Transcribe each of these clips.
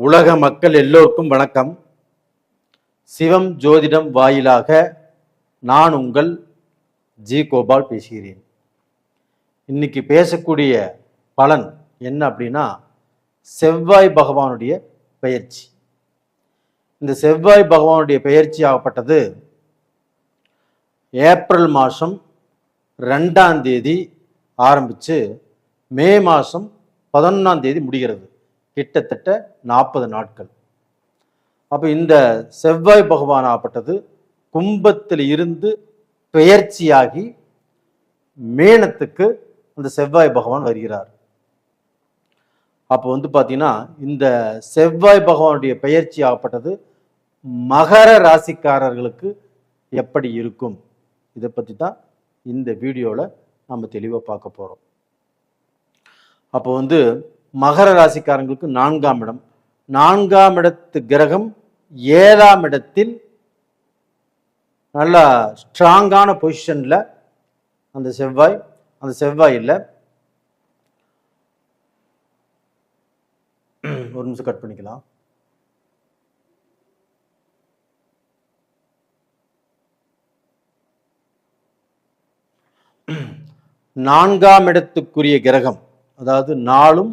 உலக மக்கள் எல்லோருக்கும் வணக்கம். சிவம் ஜோதிடம் வாயிலாக நான் உங்கள் ஜி கோபால் பேசுகிறேன். இன்னைக்கு பேசக்கூடிய பலன் என்ன அப்படின்னா, செவ்வாய் பகவானுடைய பெயர்ச்சி. இந்த செவ்வாய் பகவானுடைய பெயர்ச்சி ஆகப்பட்டது ஏப்ரல் மாதம் 2ஆம் தேதி ஆரம்பித்து மே மாதம் 11ஆம் தேதி முடிகிறது. கிட்டத்தட்ட 40 நாட்கள். அப்போ இந்த செவ்வாய் பகவான் ஆகப்பட்டது கும்பத்தில் இருந்து பெயர்ச்சியாகி மேனத்துக்கு அந்த செவ்வாய் பகவான் வருகிறார். அப்போ பார்த்தீங்கன்னா, இந்த செவ்வாய் பகவானுடைய பெயர்ச்சி ஆகப்பட்டது மகர ராசிக்காரர்களுக்கு எப்படி இருக்கும், இதை பற்றி தான் இந்த வீடியோவில் நம்ம தெளிவாக பார்க்க போகிறோம். அப்போ மகர ராசிக்காரங்களுக்கு 4ஆம் இடம், 4ஆம் இடத்து கிரகம் 7ஆம் இடத்தில் நல்ல ஸ்ட்ராங்கான பொசிஷன்ல அந்த செவ்வாய் இல்லை. ஒரு நிமிஷம் கட் பண்ணிக்கலாம். நான்காம் இடத்துக்குரிய கிரகம், அதாவது 4ம்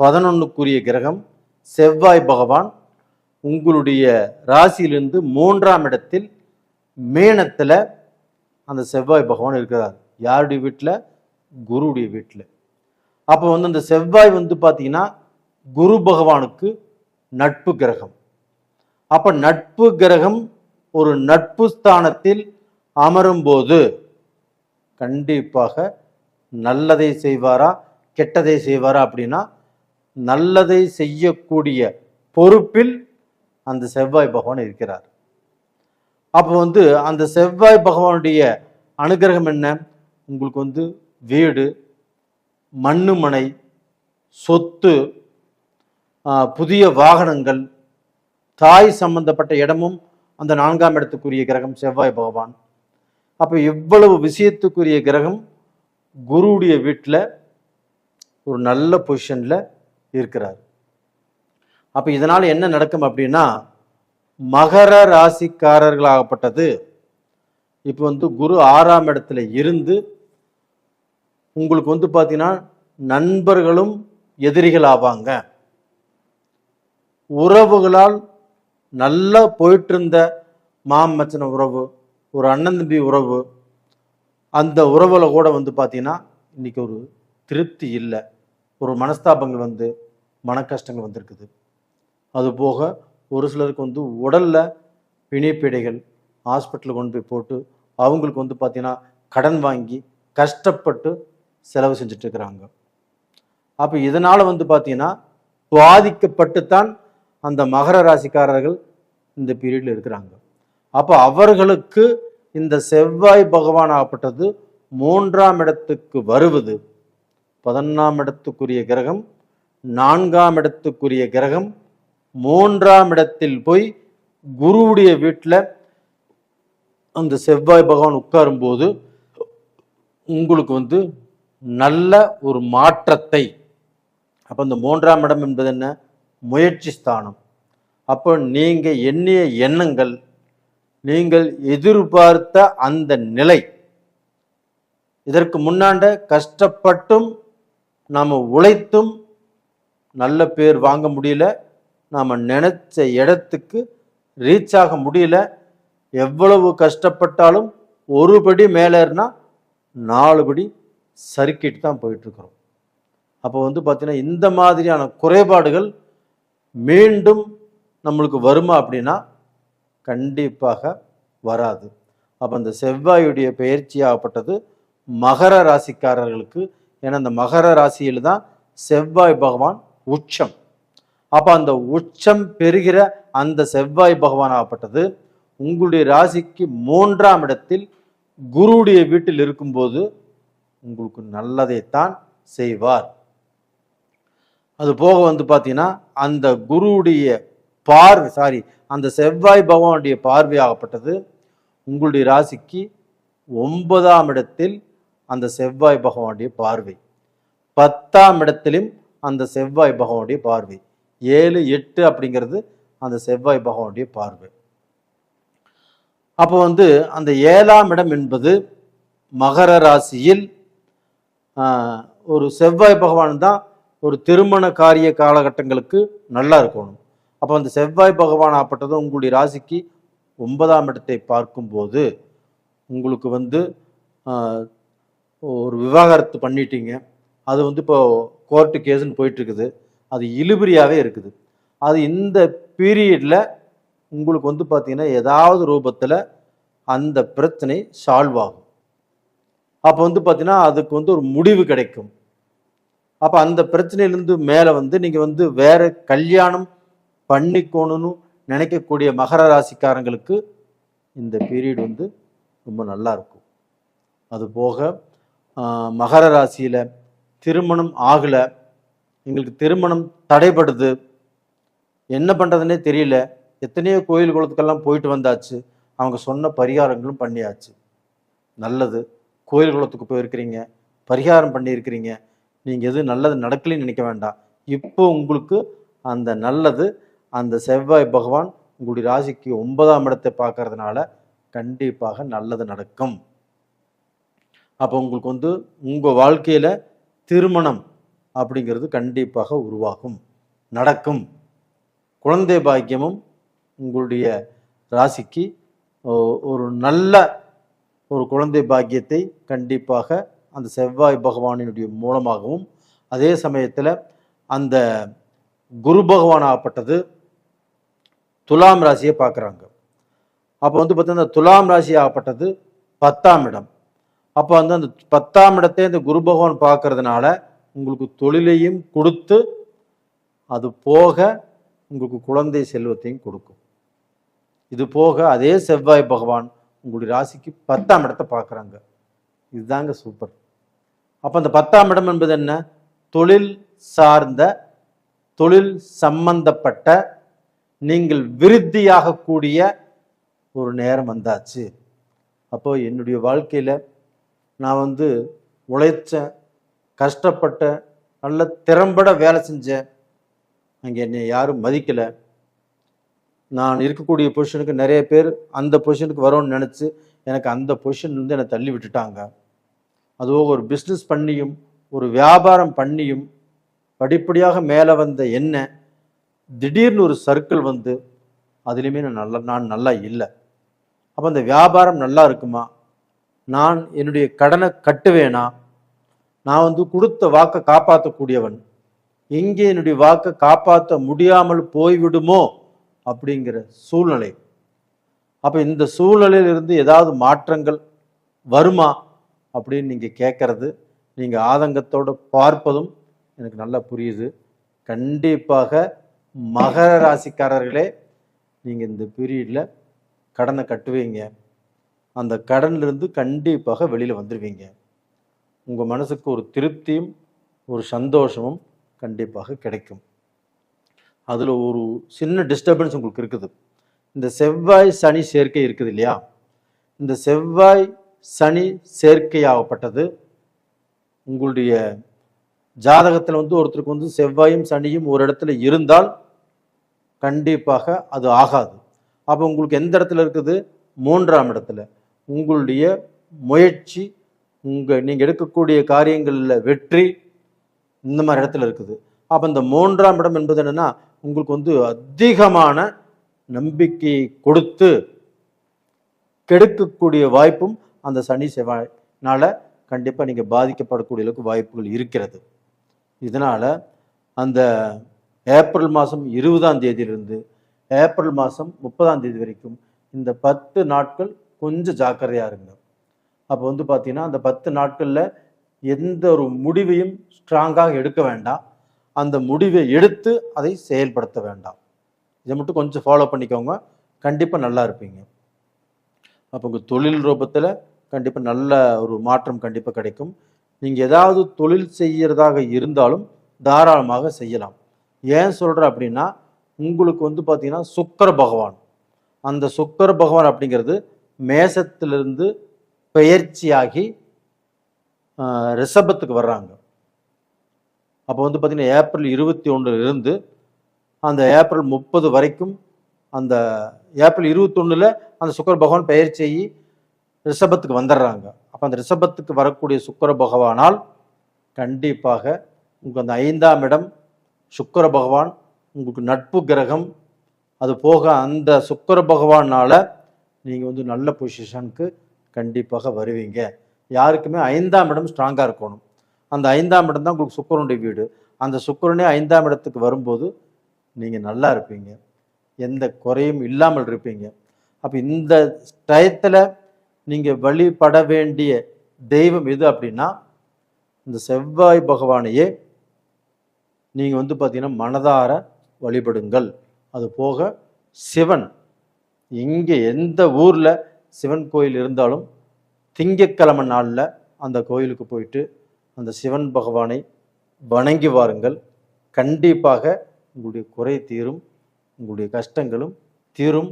11க்குரிய கிரகம் செவ்வாய் பகவான் உங்களுடைய ராசியிலிருந்து 3ஆம் இடத்தில் மேனத்தில் அந்த செவ்வாய் பகவான் இருக்கிறார். யாருடைய வீட்டில்? குருவுடைய வீட்டில். அப்போ அந்த செவ்வாய் பார்த்தீங்கன்னா குரு பகவானுக்கு நட்பு கிரகம். அப்போ நட்பு கிரகம் ஒரு நட்பு ஸ்தானத்தில் அமரும் போது கண்டிப்பாக நல்லதை செய்வாரா கெட்டதை செய்வாரா அப்படின்னா, நல்லதை செய்யக்கூடிய பொறுப்பில் அந்த செவ்வாய் பகவான் இருக்கிறார். அப்போ அந்த செவ்வாய் பகவானுடைய அனுகிரகம் என்ன? உங்களுக்கு வீடு, மண்ணுமனை, சொத்து, புதிய வாகனங்கள், தாய் சம்பந்தப்பட்ட இடமும் அந்த 4ஆம் இடத்துக்குரிய கிரகம் செவ்வாய் பகவான். அப்போ இவ்வளவு விஷயத்துக்குரிய கிரகம் குருவுடைய வீட்டில் ஒரு நல்ல பொசிஷன்ல இருக்கிறார். அப்ப இதனால என்ன நடக்கும் அப்படின்னா, மகர ராசிக்காரர்களாகப்பட்டது இப்போ குரு 6ஆம் இடத்துல இருந்து உங்களுக்கு பார்த்தீங்கன்னா நண்பர்களும் எதிரிகள் ஆவாங்க. உறவுகளால் நல்லா போயிட்டு இருந்த மாமச்சன உறவு, ஒரு அண்ணன் தம்பி உறவு, அந்த உறவுல கூட பார்த்தீங்கன்னா இன்னைக்கு ஒரு திருப்தி இல்லை, ஒரு மனஸ்தாபங்கள் மன கஷ்டங்கள் வந்திருக்குது. அதுபோக ஒரு சிலருக்கு உடல்ல பிணிப்பீடைகள், ஹாஸ்பிட்டலுக்கு கொண்டு போய் போட்டு அவங்களுக்கு பார்த்தீங்கன்னா கடன் வாங்கி கஷ்டப்பட்டு செலவு செஞ்சுட்டு இருக்கிறாங்க. அப்போ இதனால பார்த்தீங்கன்னா பாதிக்கப்பட்டுத்தான் அந்த மகர ராசிக்காரர்கள் இந்த பீரியட்ல இருக்கிறாங்க. அப்போ அவர்களுக்கு இந்த செவ்வாய் பகவான் ஆகப்பட்டது 3ஆம் இடத்துக்கு வருவது, 11ஆம் இடத்துக்குரிய கிரகம் 4ஆம் இடத்துக்குரிய கிரகம் 3ஆம் இடத்தில் போய் குருவுடைய வீட்டில் அந்த செவ்வாய் பகவான் உட்காரும் போது உங்களுக்கு நல்ல ஒரு மாற்றத்தை, அப்போ இந்த 3ஆம் இடம் என்பது என்ன? முயற்சி ஸ்தானம். அப்போ நீங்க எண்ணிய எண்ணங்கள், நீங்கள் எதிர்பார்த்த அந்த நிலை, இதற்கு முன்னாண்ட கஷ்டப்பட்டும் நாம் உழைத்தும் நல்ல பேர் வாங்க முடியல, நாம் நினைச்ச இடத்துக்கு ரீச் ஆக முடியல. எவ்வளவு கஷ்டப்பட்டாலும் ஒரு படி மேலேன்னா 4 படி சறுக்கிட்டு தான் போயிட்டு இருக்கிறோம். அப்போ பார்த்தீங்கன்னா இந்த மாதிரியான குறைபாடுகள் மீண்டும் நம்மளுக்கு வருமா அப்படின்னா கண்டிப்பாக வராது. அப்போ அந்த செவ்வாயுடைய பெயர்ச்சியாகப்பட்டது மகர ராசிக்காரர்களுக்கு, ஏன்னா அந்த மகர ராசியில் தான் செவ்வாய் பகவான் உச்சம். அப்போ அந்த உச்சம் பெறுகிற அந்த செவ்வாய் பகவான் ஆகப்பட்டது உங்களுடைய ராசிக்கு 3ஆம் இடத்தில் குருவுடைய வீட்டில் இருக்கும்போது உங்களுக்கு நல்லதைத்தான் செய்வார். அது போக பார்த்தீங்கன்னா அந்த குருவுடைய அந்த செவ்வாய் பகவானுடைய பார்வையாகப்பட்டது உங்களுடைய ராசிக்கு 9ஆம் இடத்தில் அந்த செவ்வாய் பகவானுடைய பார்வை, 10ஆம் இடத்திலும் அந்த செவ்வாய் பகவானுடைய பார்வை. 7, 8 அப்படிங்கிறது அந்த செவ்வாய் பகவானுடைய பார்வை. அப்போ வந்து அந்த 7ஆம் இடம் என்பது மகர ராசியில் ஒரு செவ்வாய் பகவான் தான் ஒரு திருமண காரிய காலகட்டங்களுக்கு நல்லா இருக்கணும். அப்போ அந்த செவ்வாய் பகவான் ஆப்பட்டது உங்களுடைய ராசிக்கு 9ஆம் இடத்தை பார்க்கும்போது உங்களுக்கு வந்து ஒரு விவாகரத்து பண்ணிட்டீங்க, அது வந்து இப்போ கோர்ட்டு கேஸுன்னு போயிட்டுருக்குது, அது இழுபறியாகவே இருக்குது. அது இந்த பீரியடில் உங்களுக்கு வந்து பார்த்தீங்கன்னா ஏதாவது ரூபத்தில் அந்த பிரச்சனை சால்வ் ஆகும். அப்போ வந்து பார்த்தீங்கன்னா அதுக்கு வந்து ஒரு முடிவு கிடைக்கும். அப்போ அந்த பிரச்சனையிலேருந்து மேலே வந்து நீங்கள் வந்து வேற கல்யாணம் பண்ணிக்கணும்னு நினைக்கக்கூடிய மகர ராசிக்காரங்களுக்கு இந்த பீரியட் வந்து ரொம்ப நல்லா இருக்கும். அது போக மகர ராசியில் திருமணம் ஆகலை, எங்களுக்கு திருமணம் தடைபடுது, என்ன பண்ணுறதுனே தெரியல, எத்தனையோ கோயில் குளத்துக்கெல்லாம் போயிட்டு வந்தாச்சு, அவங்க சொன்ன பரிகாரங்களும் பண்ணியாச்சு, நல்லது. கோயில் குளத்துக்கு போயிருக்கிறீங்க, பரிகாரம் பண்ணியிருக்கிறீங்க, நீங்கள் எது நல்லது நடக்கலைன்னு நினைக்க வேண்டாம். இப்போ உங்களுக்கு அந்த நல்லது அந்த செவ்வாய் பகவான் உங்களுடைய ராசிக்கு 9ஆம் இடத்தை பார்க்கறதுனால கண்டிப்பாக நல்லது நடக்கும். அப்போ உங்களுக்கு வந்து உங்கள் வாழ்க்கையில் திருமணம் அப்படிங்கிறது கண்டிப்பாக உருவாகும், நடக்கும். குழந்தை பாக்கியமும் உங்களுடைய ராசிக்கு ஒரு நல்ல ஒரு குழந்தை பாக்கியத்தை கண்டிப்பாக அந்த செவ்வாய் பகவானினுடைய மூலமாகவும், அதே சமயத்தில் அந்த குரு பகவான் ஆகப்பட்டது துலாம் ராசியை பார்க்குறாங்க. அப்போ வந்து பார்த்தீங்கன்னா துலாம் ராசி ஆகப்பட்டது 10ஆம் இடம். அப்போ வந்து அந்த 10ஆம் இடத்தை இந்த குரு பகவான் பார்க்கறதுனால உங்களுக்கு தொழிலையும் கொடுத்து அது போக உங்களுக்கு குழந்தை செல்வத்தையும் கொடுக்கும். இது போக அதே செவ்வாய் பகவான் உங்களுடைய ராசிக்கு 10ஆம் இடத்தை பார்க்குறாங்க. இதுதாங்க சூப்பர். அப்போ அந்த 10ஆம் இடம் என்பது என்ன? தொழில் சார்ந்த, தொழில் சம்பந்தப்பட்ட, நீங்கள் விருத்தியாகக்கூடிய ஒரு நேரம் வந்தாச்சு. அப்போ என்னுடைய வாழ்க்கையில் நான் வந்து உழைச்சேன், கஷ்டப்பட்டேன், நல்ல திறம்பட வேலை செஞ்சேன், அங்கே என்னை யாரும் மதிக்கலை, நான் இருக்கக்கூடிய பொசிஷனுக்கு நிறைய பேர் அந்த பொசிஷனுக்கு வரோன்னு நினச்சி எனக்கு அந்த பொசிஷன்லேருந்து என்னை தள்ளி விட்டுட்டாங்க. அதுவும் ஒரு பிஸ்னஸ் பண்ணியும் ஒரு வியாபாரம் பண்ணியும் படிப்படியாக மேலே வந்த என்ன திடீர்னு ஒரு சர்க்கிள் வந்து அதுலேயுமே நான் நல்லா இல்லை. அப்போ அந்த வியாபாரம் நல்லா இருக்குமா, நான் என்னுடைய கடனை கட்டுவேனா, நான் வந்து கொடுத்த வாக்கை காப்பாற்றக்கூடியவன், எங்கே என்னுடைய வாக்கை காப்பாற்ற முடியாமல் போய்விடுமோ அப்படிங்கிற சூழ்நிலை. அப்போ இந்த சூழ்நிலையிலிருந்து ஏதாவது மாற்றங்கள் வருமா அப்படின்னு நீங்கள் கேட்கறது, நீங்கள் ஆதங்கத்தோடு பார்ப்பதும் எனக்கு நல்லா புரியுது. கண்டிப்பாக மகர ராசிக்காரர்களே நீங்கள் இந்த பீரியடில் கடனை கட்டுவீங்க, அந்த கடனிலிருந்து கண்டிப்பாக வெளியில் வந்துடுவீங்க. உங்கள் மனசுக்கு ஒரு திருப்தியும் ஒரு சந்தோஷமும் கண்டிப்பாக கிடைக்கும். அதில் ஒரு சின்ன டிஸ்டர்பன்ஸ் உங்களுக்கு இருக்குது. இந்த செவ்வாய் சனி சேர்க்கை இருக்குது இல்லையா, இந்த செவ்வாய் சனி சேர்க்கையாகப்பட்டது உங்களுடைய ஜாதகத்தில் வந்து ஒருத்தருக்கு வந்து செவ்வாயும் சனியும் ஒரு இடத்துல இருந்தால் கண்டிப்பாக அது ஆகாது. அப்போ உங்களுக்கு எந்த இடத்துல இருக்குது? 3ஆம் இடத்துல. உங்களுடைய முயற்சி, நீங்கள் எடுக்கக்கூடிய காரியங்களில் வெற்றி இந்த மாதிரி இடத்துல இருக்குது. அப்போ இந்த 3ஆம் இடம் என்பது என்னென்னா உங்களுக்கு வந்து அதிகமான நம்பிக்கையை கொடுத்து கெடுக்கக்கூடிய வாய்ப்பும் அந்த சனி செவ்வாய்னால கண்டிப்பாக நீங்கள் பாதிக்கப்படக்கூடிய அளவுக்கு வாய்ப்புகள் இருக்கிறது. இதனால் அந்த ஏப்ரல் மாதம் 20ஆம் தேதியிலிருந்து ஏப்ரல் மாதம் 30ஆம் தேதி வரைக்கும் இந்த 10 நாட்கள் கொஞ்சம் ஜாக்கிரதையாக இருங்க. அப்போ வந்து பார்த்தீங்கன்னா அந்த 10 நாட்களில் எந்த ஒரு முடிவையும் ஸ்ட்ராங்காக எடுக்க வேண்டாம், அந்த முடிவை எடுத்து அதை செயல்படுத்த வேண்டாம். இதை மட்டும் கொஞ்சம் ஃபாலோ பண்ணிக்கோங்க, கண்டிப்பாக நல்லா இருப்பீங்க. அப்போ உங்கள் தொழில் ரூபத்தில் கண்டிப்பாக நல்ல ஒரு மாற்றம் கண்டிப்பாக கிடைக்கும். நீங்கள் ஏதாவது தொழில் செய்கிறதாக இருந்தாலும் தாராளமாக செய்யலாம். ஏன் சொல்கிறேன் அப்படின்னா உங்களுக்கு வந்து பார்த்தீங்கன்னா சுக்கிர பகவான், அந்த சுக்கிர பகவான் அப்படிங்கிறது மேசத்திலிருந்து பெயர்ச்சியாகி ரிஷபத்துக்கு வர்றாங்க. அப்போ வந்து பார்த்தீங்கன்னா ஏப்ரல் 21 இருந்து அந்த ஏப்ரல் 30 வரைக்கும், அந்த ஏப்ரல் 21 அந்த சுக்கிர பகவான் பெயர்ச்சியாகி ரிஷபத்துக்கு வந்துடுறாங்க. அப்போ அந்த ரிஷபத்துக்கு வரக்கூடிய சுக்கிர பகவானால் கண்டிப்பாக உங்களுக்கு அந்த 5ஆம் இடம் சுக்கிர பகவான் உங்களுக்கு நட்பு கிரகம். அது போக அந்த சுக்கிர பகவானால் நீங்கள் நல்ல பொசிஷனுக்கு கண்டிப்பாக வருவீங்க. யாருக்குமே 5ஆம் இடம் ஸ்ட்ராங்காக இருக்கணும். அந்த 5ஆம் இடம் தான் உங்களுக்கு சுக்கிரனுடைய வீடு. அந்த சுக்கிரனே 5ஆம் இடத்துக்கு வரும்போது நீங்கள் நல்லா இருப்பீங்க, எந்த குறையும் இல்லாமல் இருப்பீங்க. அப்போ இந்த டயத்தில் நீங்கள் வழிபட வேண்டிய தெய்வம் எது அப்படின்னா, இந்த செவ்வாய் பகவானையே நீங்கள் பார்த்தீங்கன்னா மனதார வழிபடுங்கள். அது போக சிவன், இங்கே எந்த ஊரில் சிவன் கோயில் இருந்தாலும் திங்கட்கிழமை நாளில் அந்த கோயிலுக்கு போயிட்டு அந்த சிவன் பகவானை வணங்கி வாருங்கள். கண்டிப்பாக உங்களுடைய குறை தீரும், உங்களுடைய கஷ்டங்களும் தீரும்.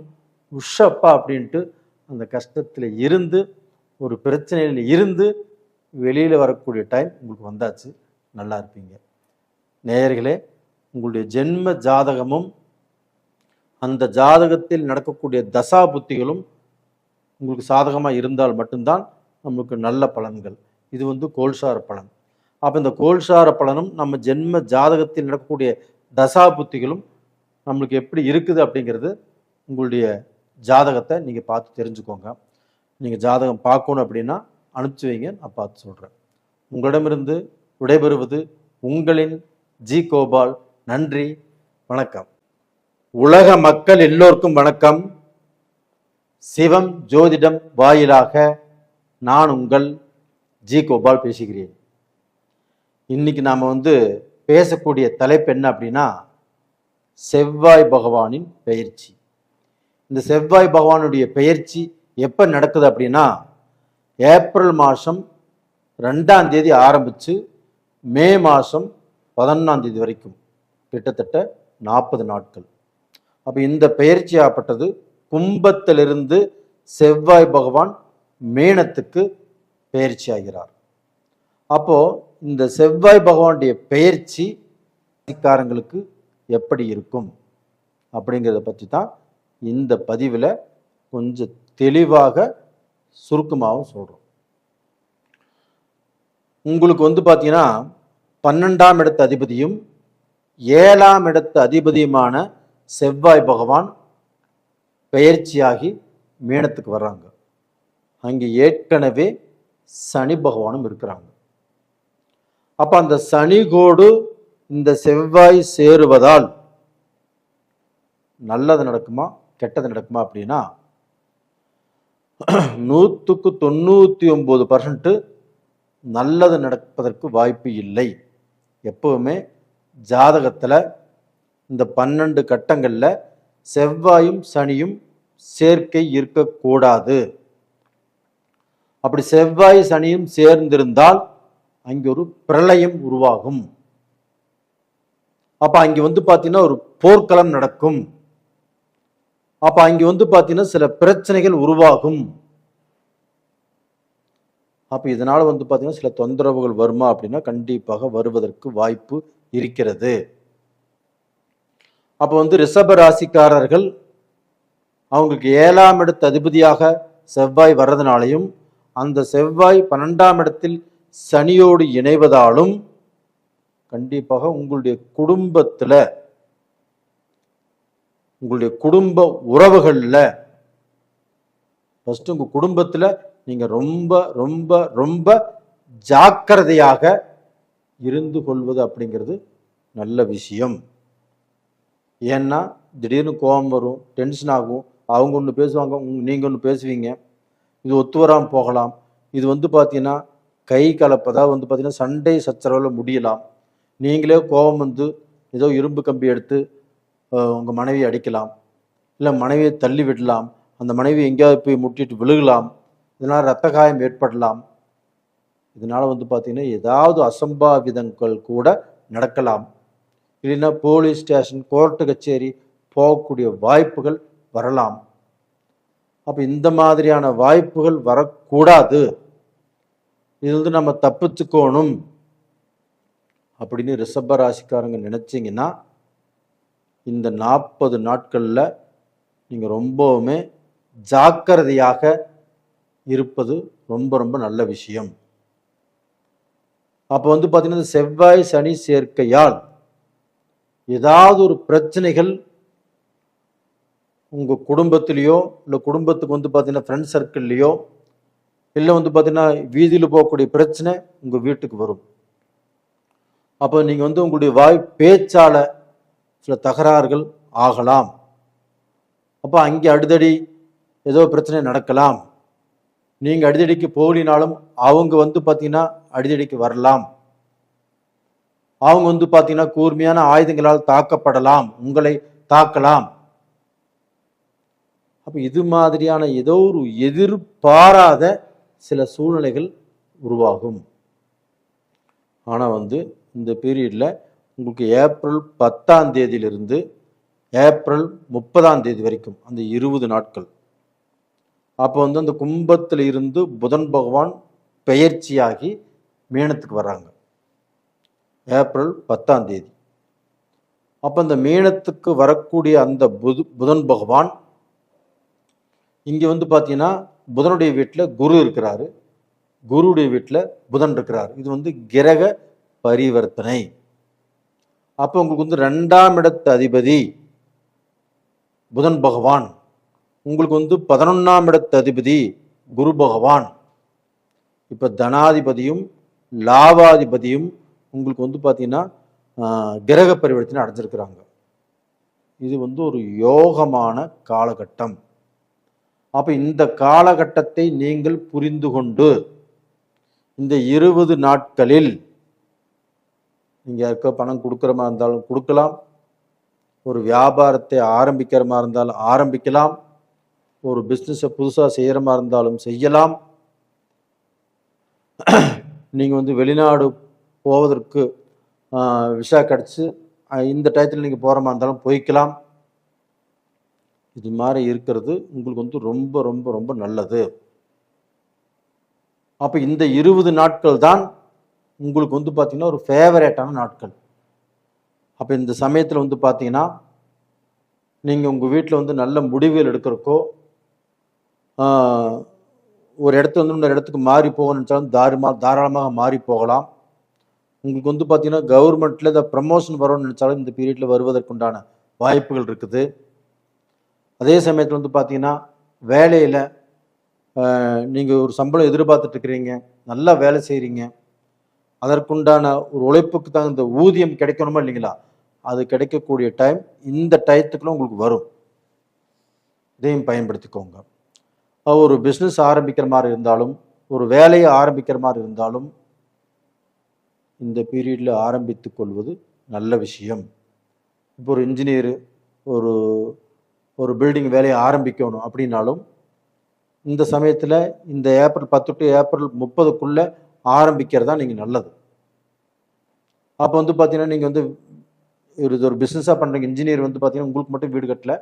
உஷப்பா அப்படின்ட்டு அந்த கஷ்டத்தில் இருந்து, ஒரு பிரச்சனையில் இருந்து வெளியில் வரக்கூடிய டைம் உங்களுக்கு வந்தாச்சு. நல்லா இருப்பீங்க. நேயர்களே, உங்களுடைய ஜென்ம ஜாதகமும் அந்த ஜாதகத்தில் நடக்கக்கூடிய தசா புத்திகளும் உங்களுக்கு சாதகமாக இருந்தால் மட்டும்தான் நம்மளுக்கு நல்ல பலன்கள். இது கோல்சார பலன். அப்போ இந்த கோல்சார பலனும் நம்ம ஜென்ம ஜாதகத்தில் நடக்கக்கூடிய தசா புத்திகளும் நம்மளுக்கு எப்படி இருக்குது அப்படிங்கிறது உங்களுடைய ஜாதகத்தை நீங்கள் பார்த்து தெரிஞ்சுக்கோங்க. நீங்கள் ஜாதகம் பார்க்கணும் அப்படின்னா அனுப்பிச்சி வைங்க, நான் பார்த்து சொல்கிறேன். உங்களிடமிருந்து விடைபெறுவது உங்களின் ஜி கோபால். நன்றி, வணக்கம். உலக மக்கள் எல்லோருக்கும் வணக்கம். சிவம் ஜோதிடம் வாயிலாக நான் உங்கள் ஜி கோபால் பேசுகிறேன். இன்னைக்கு நாம் பேசக்கூடிய தலைப்பு என்ன அப்படின்னா, செவ்வாய் பகவானின் பெயர்ச்சி. இந்த செவ்வாய் பகவானுடைய பெயர்ச்சி எப்போ நடக்குது அப்படின்னா, ஏப்ரல் மாதம் 2ஆம் தேதி ஆரம்பித்து மே மாதம் 11ஆம் தேதி வரைக்கும் கிட்டத்தட்ட 40 நாட்கள். அப்போ இந்த பெயர்ச்சி ஆப்பட்டது கும்பத்திலிருந்து செவ்வாய் பகவான் மீனத்துக்கு பெயர்ச்சி ஆகிறார். அப்போ இந்த செவ்வாய் பகவானுடைய பெயர்ச்சி ராசிக்காரங்களுக்கு எப்படி இருக்கும் அப்படிங்கிறத பற்றி தான் இந்த பதிவில் கொஞ்சம் தெளிவாக சுருக்கமாகவும் சொல்கிறோம். உங்களுக்கு பார்த்தீங்கன்னா 12ஆம் இடத்து அதிபதியும் 7ஆம் இடத்து அதிபதியுமான செவ்வாய் பகவான் பெயர்ச்சியாகி மீனத்துக்கு வர்றாங்க. அங்கே ஏற்கனவே சனி பகவானும் இருக்கிறாங்க. அப்போ அந்த சனிகோடு இந்த செவ்வாய் சேருவதால் நல்லது நடக்குமா கெட்டது நடக்குமா அப்படின்னா, 100க்கு 99% நல்லது நடப்பதற்கு வாய்ப்பு இல்லை. எப்பவுமே ஜாதகத்தில் இந்த 12 கட்டங்களில் செவ்வாயும் சனியும் சேர்க்கை இருக்கக்கூடாது. அப்படி செவ்வாய் சனியும் சேர்ந்திருந்தால் அங்கே ஒரு பிரளயம் உருவாகும். அப்போ அங்கே பார்த்தீங்கன்னா ஒரு போர்க்களம் நடக்கும். அப்போ அங்கே பார்த்தீங்கன்னா சில பிரச்சனைகள் உருவாகும். அப்போ இதனால் பார்த்தீங்கன்னா சில தொந்தரவுகள் வருமா அப்படின்னா கண்டிப்பாக வருவதற்கு வாய்ப்பு இருக்கிறது. அப்போ ரிஷப ராசிக்காரர்கள் அவங்களுக்கு 7ஆம் இடத்து அதிபதியாக செவ்வாய் வர்றதுனாலையும் அந்த செவ்வாய் 12ஆம் இடத்தில் சனியோடு இணைவதாலும் கண்டிப்பாக உங்களுடைய குடும்பத்தில், உங்களுடைய குடும்ப உறவுகளில் ஃபஸ்ட்டு உங்கள் குடும்பத்தில் நீங்கள் ரொம்ப ரொம்ப ரொம்ப ஜாக்கிரதையாக இருந்து கொள்வது அப்படிங்கிறது நல்ல விஷயம். ஏன்னா திடீர்னு கோபம் வரும், டென்ஷன் ஆகும். அவங்க ஒன்று பேசுவாங்க, நீங்கள் ஒன்று பேசுவீங்க. இது ஒத்து வராமல் போகலாம். இது பார்த்தீங்கன்னா கை கலப்பதாக பார்த்தீங்கன்னா சண்டை சச்சரவில் முடியலாம். நீங்களே கோபம் ஏதோ இரும்பு கம்பி எடுத்து உங்கள் மனைவியை அடிக்கலாம், இல்லை மனைவியை தள்ளி விடலாம், அந்த மனைவி எங்கேயாவது போய் முட்டிட்டு விழுகலாம். இதனால் இரத்த காயம் ஏற்படலாம். இதனால் பார்த்தீங்கன்னா ஏதாவது அசம்பாவிதங்கள் கூட நடக்கலாம். இல்லைன்னா போலீஸ் ஸ்டேஷன், கோர்ட்டு கச்சேரி போகக்கூடிய வாய்ப்புகள் வரலாம். அப்போ இந்த மாதிரியான வாய்ப்புகள் வரக்கூடாது. இது நம்ம தப்பிச்சுக்கணும் அப்படின்னு ரிஷப ராசிக்காரங்க நினைச்சிங்கன்னா இந்த 40 நாட்களில் நீங்கள் ரொம்பவுமே ஜாக்கிரதையாக இருப்பது ரொம்ப ரொம்ப நல்ல விஷயம். அப்போ வந்து பார்த்தீங்கன்னா செவ்வாய் சனி சேர்க்கையால் ஏதாவது ஒரு பிரச்சனைகள் உங்கள் குடும்பத்திலேயோ இல்லை குடும்பத்துக்கு வந்து பார்த்தீங்கன்னா ஃப்ரெண்ட் சர்க்கிள்லேயோ இல்லை வந்து பார்த்தீங்கன்னா வீதியில் போகக்கூடிய பிரச்சனை உங்கள் வீட்டுக்கு வரும். அப்போ நீங்கள் வந்து உங்களுடைய பேச்சால சில தகராறுகள் ஆகலாம். அப்போ அங்கே அடிதடி ஏதோ பிரச்சனை நடக்கலாம். நீங்கள் அடிதடிக்கு போகலினாலும் அவங்க வந்து பார்த்தீங்கன்னா அடிதடிக்கு வரலாம். அவங்க வந்து பார்த்தீங்கன்னா கூர்மையான ஆயுதங்களால் தாக்கப்படலாம், உங்களை தாக்கலாம். அப்போ இது மாதிரியான ஏதோ ஒரு எதிர்பாராத சில சூழ்நிலைகள் உருவாகும். ஆனால் வந்து இந்த பீரியடில் உங்களுக்கு ஏப்ரல் 10ஆம் தேதியிலிருந்து ஏப்ரல் 30ஆம் தேதி வரைக்கும் அந்த 20 நாட்கள், அப்போ வந்து அந்த கும்பத்தில் இருந்து புதன் பகவான் பெயர்ச்சியாகி மீனத்துக்கு வர்றாங்க ஏப்ரல் 10ஆம் தேதி. அப்போ அந்த மீனத்துக்கு வரக்கூடிய அந்த புதன் பகவான் இங்கே வந்து பார்த்தீங்கன்னா புதனுடைய வீட்டில் குரு இருக்கிறாரு, குருவுடைய வீட்டில் புதன் இருக்கிறார். இது வந்து கிரக பரிவர்த்தனை. அப்போ உங்களுக்கு வந்து 2ஆம் இடத்து அதிபதி புதன் பகவான், உங்களுக்கு வந்து 11ஆம் இடத்து அதிபதி குரு பகவான். இப்போ தனாதிபதியும் லாபாதிபதியும் உங்களுக்கு வந்து பார்த்தீங்கன்னா கிரக பரிவர்த்தனை அடைஞ்சிருக்கிறாங்க. இது வந்து ஒரு யோகமான காலகட்டம். அப்போ இந்த காலகட்டத்தை நீங்கள் புரிந்து கொண்டு இந்த 20 நாட்களில் நீங்கள் யாருக்கோ பணம் கொடுக்குற மாதிரி இருந்தாலும் கொடுக்கலாம், ஒரு வியாபாரத்தை ஆரம்பிக்கிற மாதிரி இருந்தாலும் ஆரம்பிக்கலாம், ஒரு பிஸ்னஸை புதுசாக செய்கிற மாதிரி இருந்தாலும் செய்யலாம். நீங்கள் வந்து வெளிநாடு போவதற்கு விசா கிடச்சி இந்த டயத்தில் நீங்கள் போகிற மாதிரி இருந்தாலும் போய்க்கலாம். இது மாதிரி இருக்கிறது உங்களுக்கு வந்து ரொம்ப ரொம்ப ரொம்ப நல்லது. அப்போ இந்த 20 நாட்கள் தான் உங்களுக்கு வந்து பார்த்தீங்கன்னா ஒரு ஃபேவரேட்டான நாட்கள். அப்போ இந்த சமயத்தில் வந்து பார்த்தீங்கன்னா நீங்கள் உங்கள் வீட்டில் வந்து நல்ல முடிவுகள் எடுக்கிறக்கோ, ஒரு இடத்துல வந்து இன்னொரு இடத்துக்கு மாறி போகணும்னு நினச்சாலும் தாராளமாக மாறி போகலாம். உங்களுக்கு வந்து பார்த்தீங்கன்னா கவர்மெண்ட்டில் இந்த ப்ரமோஷன் வரும்னு நினச்சாலும் இந்த பீரியடில் வருவதற்குண்டான வாய்ப்புகள் இருக்குது. அதே சமயத்தில் வந்து பார்த்தீங்கன்னா வேலையில் நீங்கள் ஒரு சம்பளம் எதிர்பார்த்துட்டு இருக்கிறீங்க, நல்லா வேலை செய்கிறீங்க, அதற்குண்டான ஒரு உழைப்புக்கு தகுந்த ஊதியம் கிடைக்கணுமா இல்லைங்களா, அது கிடைக்கக்கூடிய டைம் இந்த டயத்துக்குள்ள உங்களுக்கு வரும். இதையும் பயன்படுத்திக்கோங்க. ஒரு பிஸ்னஸ் ஆரம்பிக்கிற மாதிரி இருந்தாலும், ஒரு வேலையை ஆரம்பிக்கிற மாதிரி இருந்தாலும் இந்த பீரியடில் ஆரம்பித்து கொள்வது நல்ல விஷயம். இப்போ ஒரு இன்ஜினியரு ஒரு பில்டிங் வேலையை ஆரம்பிக்கணும் அப்படின்னாலும் இந்த சமயத்தில் இந்த ஏப்ரல் 10 டு ஏப்ரல் 30க்குள்ளே ஆரம்பிக்கிறதா நீங்கள் நல்லது. அப்போ வந்து பார்த்தீங்கன்னா நீங்கள் வந்து ஒரு பிஸ்னஸாக பண்ணுறீங்க, இன்ஜினியர் வந்து பார்த்தீங்கன்னா உங்களுக்கு மட்டும் வீடு கட்டல,